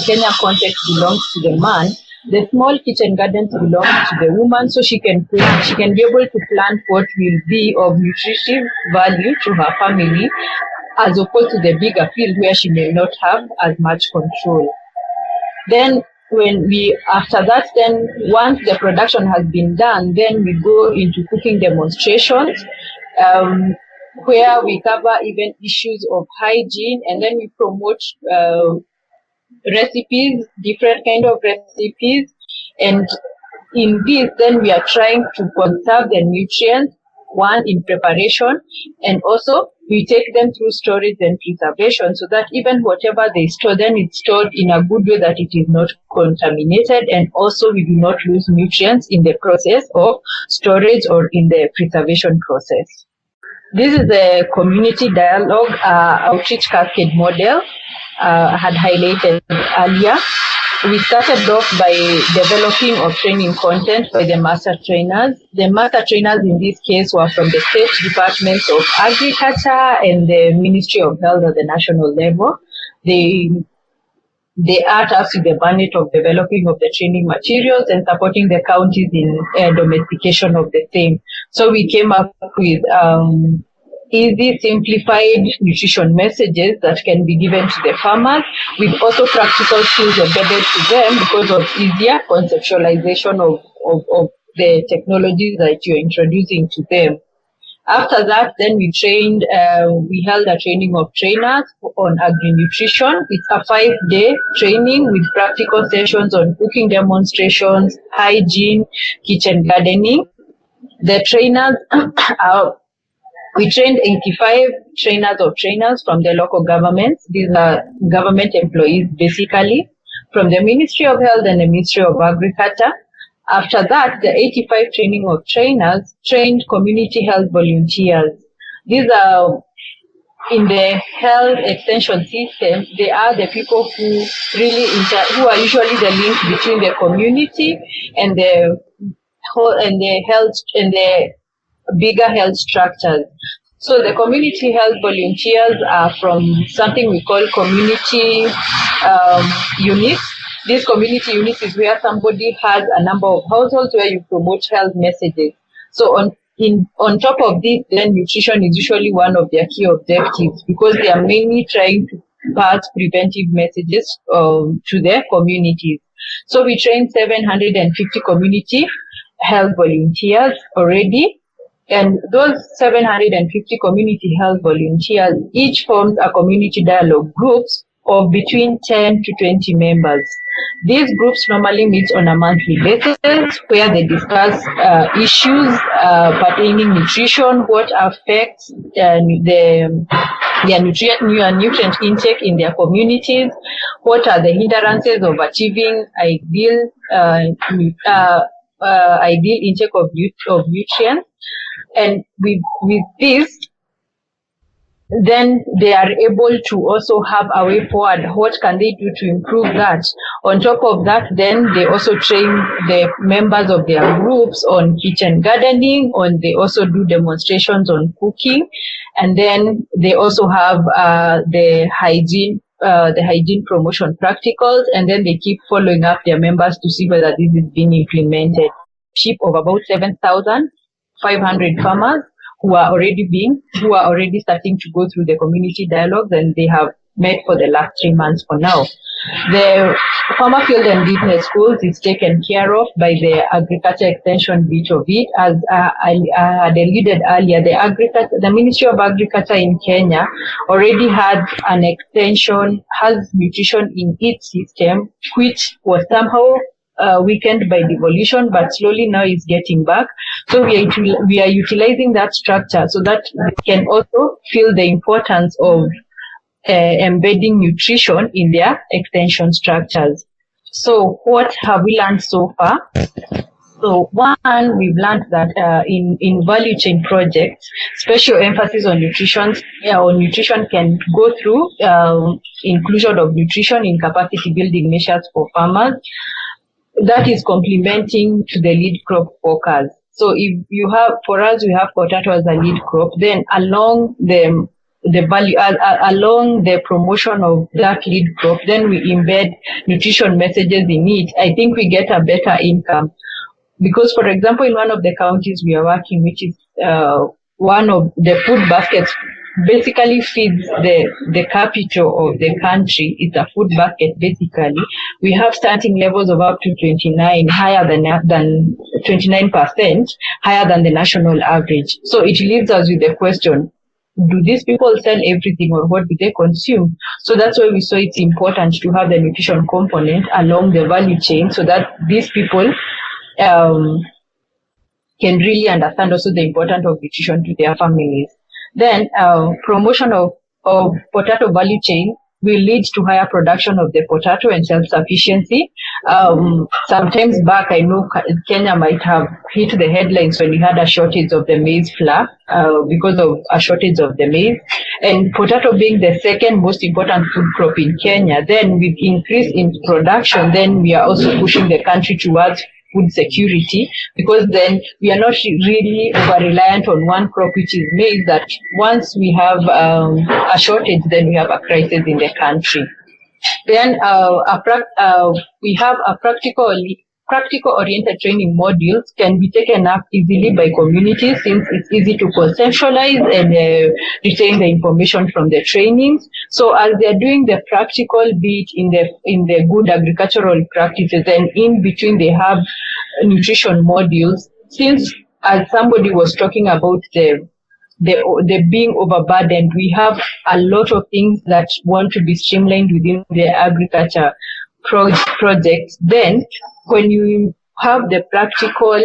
Kenya context belongs to the man, the small kitchen gardens belong to the woman, so she can be able to plant what will be of nutritive value to her family, as opposed to the bigger field where she may not have as much control. Then after that, then once the production has been done, then we go into cooking demonstrations, where we cover even issues of hygiene, and then we promote recipes, different kind of recipes, and in this, then we are trying to conserve the nutrients, one in preparation, and also we take them through storage and preservation so that even whatever they store, then it's stored in a good way that it is not contaminated, and also we do not lose nutrients in the process of storage or in the preservation process. This is the community dialogue outreach cascade model I had highlighted earlier. We started off by developing or training content by the master trainers. The master trainers in this case were from the state departments of agriculture and the Ministry of Health at the national level. They are tasked with the mandate of developing of the training materials and supporting the counties in domestication of the same. So we came up with easy, simplified nutrition messages that can be given to the farmers, with also practical skills embedded to them because of easier conceptualization of the technologies that you're introducing to them. After that, then we held a training of trainers on agri-nutrition. It's a 5-day training with practical sessions on cooking demonstrations, hygiene, kitchen gardening. The trainers we trained 85 trainers from the local governments. These are government employees, basically, from the Ministry of Health and the Ministry of Agriculture. After that, the 85 training of trainers trained community health volunteers. These are in the health extension system. They are the people who really who are usually the link between the community and the health and the bigger health structures. So the community health volunteers are from something we call community units. This community unit is where somebody has a number of households where you promote health messages. So on top of this, then nutrition is usually one of their key objectives because they are mainly trying to pass preventive messages to their communities. So we trained 750 community health volunteers already. And those 750 community health volunteers each forms a community dialogue groups of between 10 to 20 members. These groups normally meet on a monthly basis where they discuss issues pertaining nutrition, what affects their nutrient intake in their communities, what are the hindrances of achieving ideal intake of nutrients. And with this, then they are able to also have a way forward. What can they do to improve that? On top of that, then they also train the members of their groups on kitchen gardening, they also do demonstrations on cooking, and then they also have the hygiene promotion practicals, and then they keep following up their members to see whether this is being implemented. Of about 7,500 farmers who are already starting to go through the community dialogues, and they have met for the last 3 months for now. The farmer field and business schools is taken care of by the agriculture extension bit of it. As I had alluded earlier, the Ministry of Agriculture in Kenya already had an extension, has nutrition in its system, which was somehow weakened by devolution, but slowly now is getting back. So we are utilizing that structure so that we can also feel the importance of embedding nutrition in their extension structures. So what have we learned so far? So one, we've learned that in value chain projects, special emphasis on nutrition can go through inclusion of nutrition in capacity building measures for farmers. That is complementing to the lead crop focus. So if you have, for us, we have potato as a lead crop, then along the value, along the promotion of that lead crop, then we embed nutrition messages in it. I think we get a better income. Because, for example, in one of the counties we are working, which is one of the food baskets, basically feeds the capital of the country. It's a food basket, basically. We have starting levels of up to 29, higher than 29%, higher than the national average. So it leaves us with the question, do these people sell everything or what do they consume? So that's why we saw it's important to have the nutrition component along the value chain so that these people can really understand also the importance of nutrition to their families. Then promotion of potato value chain will lead to higher production of the potato and self-sufficiency. Sometimes back, I know Kenya might have hit the headlines when we had a shortage of the maize flour because of a shortage of the maize. And potato being the second most important food crop in Kenya, then with increase in production, then we are also pushing the country towards food security, because then we are not really over-reliant on one crop, which is maize, that once we have a shortage, then we have a crisis in the country. Then we have a practical-oriented training modules can be taken up easily by communities since it's easy to conceptualize and retain the information from the trainings. So as they're doing the practical bit in the good agricultural practices, and in between they have nutrition modules, since as somebody was talking about the being overburdened, we have a lot of things that want to be streamlined within the agriculture projects. Then when you have the practical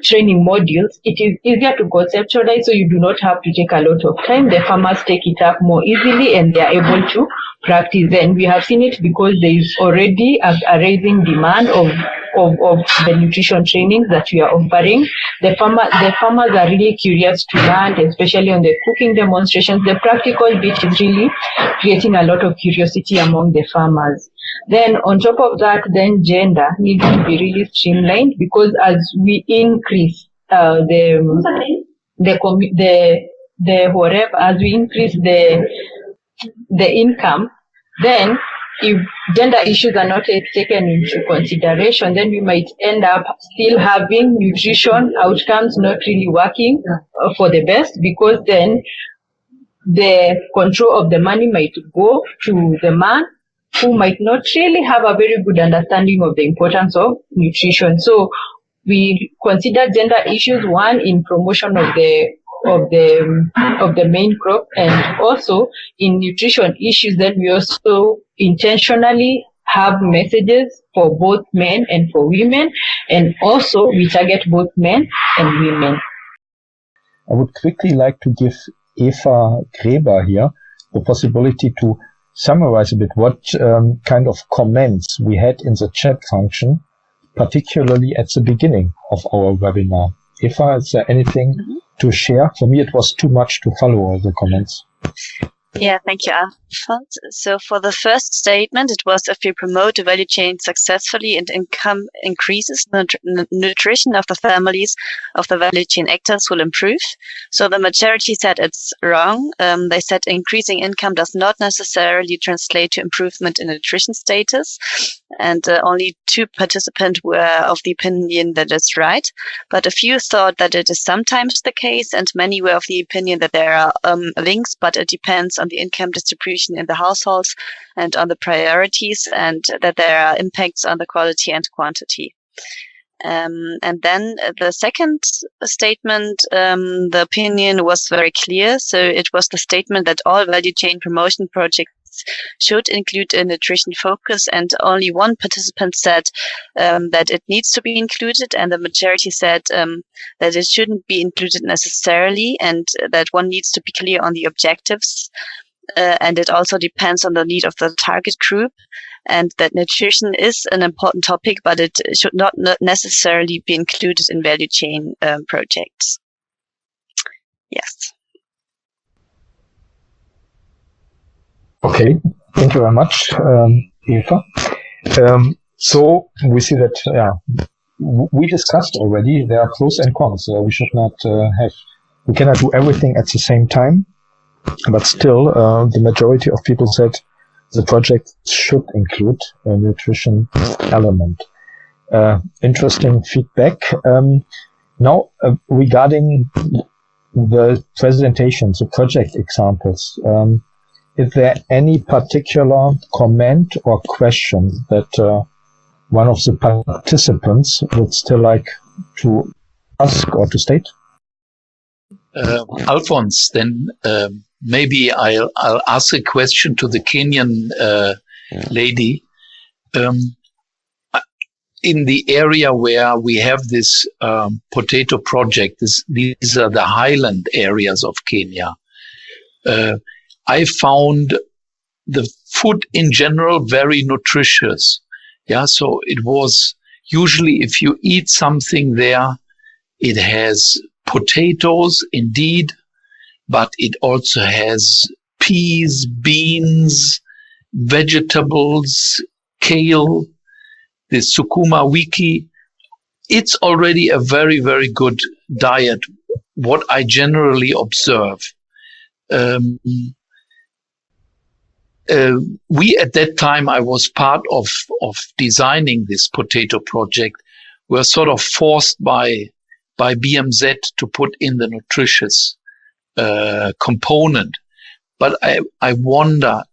training modules, it is easier to conceptualize, so you do not have to take a lot of time. The farmers take it up more easily and they are able to practice. And we have seen it because there is already a rising demand of the nutrition trainings that we are offering. The farmers are really curious to learn, especially on the cooking demonstrations. The practical bit is really creating a lot of curiosity among the farmers. Then on top of that, then gender needs to be really streamlined, because as we increase as we increase the income, then if gender issues are not taken into consideration, then we might end up still having nutrition outcomes not really working for the best, because then the control of the money might go to the man, who might not really have a very good understanding of the importance of nutrition. So we consider gender issues, one, in promotion of the main crop, and also in nutrition issues. Then we also intentionally have messages for both men and for women, and also we target both men and women. I would quickly like to give Eva Greber here the possibility to summarize a bit what kind of comments we had in the chat function, particularly at the beginning of our webinar. Eva, is there anything to share? For me, it was too much to follow all the comments. Yeah, thank you, Alphonse. So for the first statement, it was if we promote the value chain successfully and income increases, nutrition of the families of the value chain actors will improve. So the majority said it's wrong. They said increasing income does not necessarily translate to improvement in nutrition status. And only 2 participants were of the opinion that it's right. But a few thought that it is sometimes the case, and many were of the opinion that there are links, but it depends on the income distribution in the households and on the priorities, and that there are impacts on the quality and quantity. And then the second statement, the opinion was very clear. So it was the statement that all value chain promotion projects should include a nutrition focus, and only one participant said that it needs to be included, and the majority said that it shouldn't be included necessarily, and that one needs to be clear on the objectives, and it also depends on the need of the target group, and that nutrition is an important topic, but it should not necessarily be included in value chain projects. Yes. Okay, thank you very much, Eva. So we see that we discussed already there are pros and cons. We should not we cannot do everything at the same time, but still the majority of people said the project should include a nutrition element. Interesting feedback. Now regarding the presentations, the project examples. Is there any particular comment or question that one of the participants would still like to ask or to state? Alphonse, then maybe I'll ask a question to the Kenyan lady. In the area where we have this potato project, these are the highland areas of Kenya. I found the food in general very nutritious. Yeah, so it was usually if you eat something there, it has potatoes indeed, but it also has peas, beans, vegetables, kale, the sukuma wiki. It's already a very, very good diet, what I generally observe. We at that time, I was part of designing this potato project, were sort of forced by BMZ to put in the nutritious component. But I wonder,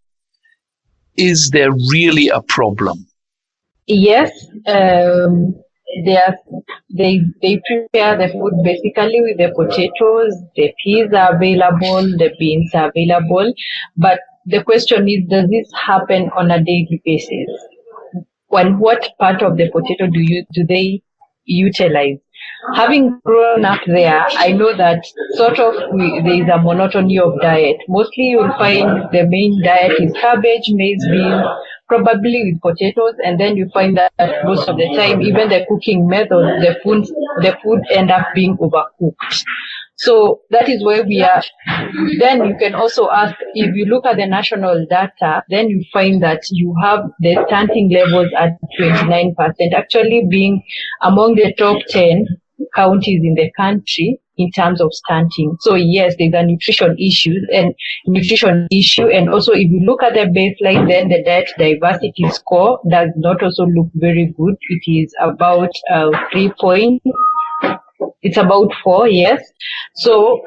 is there really a problem? Yes, they prepare the food basically with the potatoes, the peas are available, the beans are available, but the question is, does this happen on a daily basis? And what part of the potato do they utilize? Having grown up there, I know that sort of there is a monotony of diet. Mostly you'll find the main diet is cabbage, maize, beans, probably with potatoes, and then you find that most of the time, even the cooking method, the food end up being overcooked. So that is where we are. Then you can also ask, if you look at the national data, then you find that you have the stunting levels at 29%, actually being among the top 10 counties in the country in terms of stunting. So yes, there's a nutrition issue, and also if you look at the baseline, then the diet diversity score does not also look very good. It is about 3 points. It's about 4, yes. So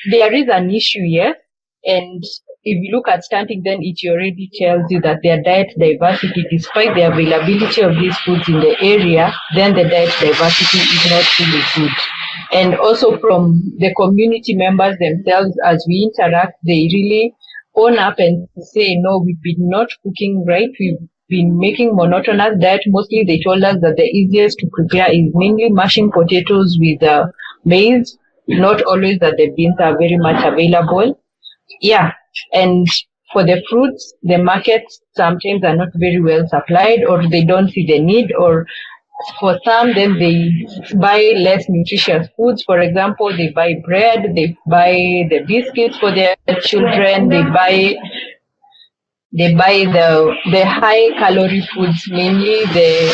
there is an issue, yes. And if you look at stunting, then it already tells you that their diet diversity, despite the availability of these foods in the area, then the diet diversity is not really good. And also from the community members themselves, as we interact, they really own up and say, no, we've been not cooking right. We've been making monotonous diet. Mostly they told us that the easiest to prepare is mainly mashing potatoes with maize, not always that the beans are very much available. Yeah, and for the fruits, the markets sometimes are not very well supplied, or they don't see the need, or for some, then they buy less nutritious foods. For example, they buy bread, they buy the biscuits for their children, they buy the high calorie foods, mainly the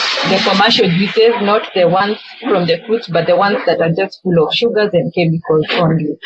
commercial juices, not the ones from the fruits, but the ones that are just full of sugars and chemicals only.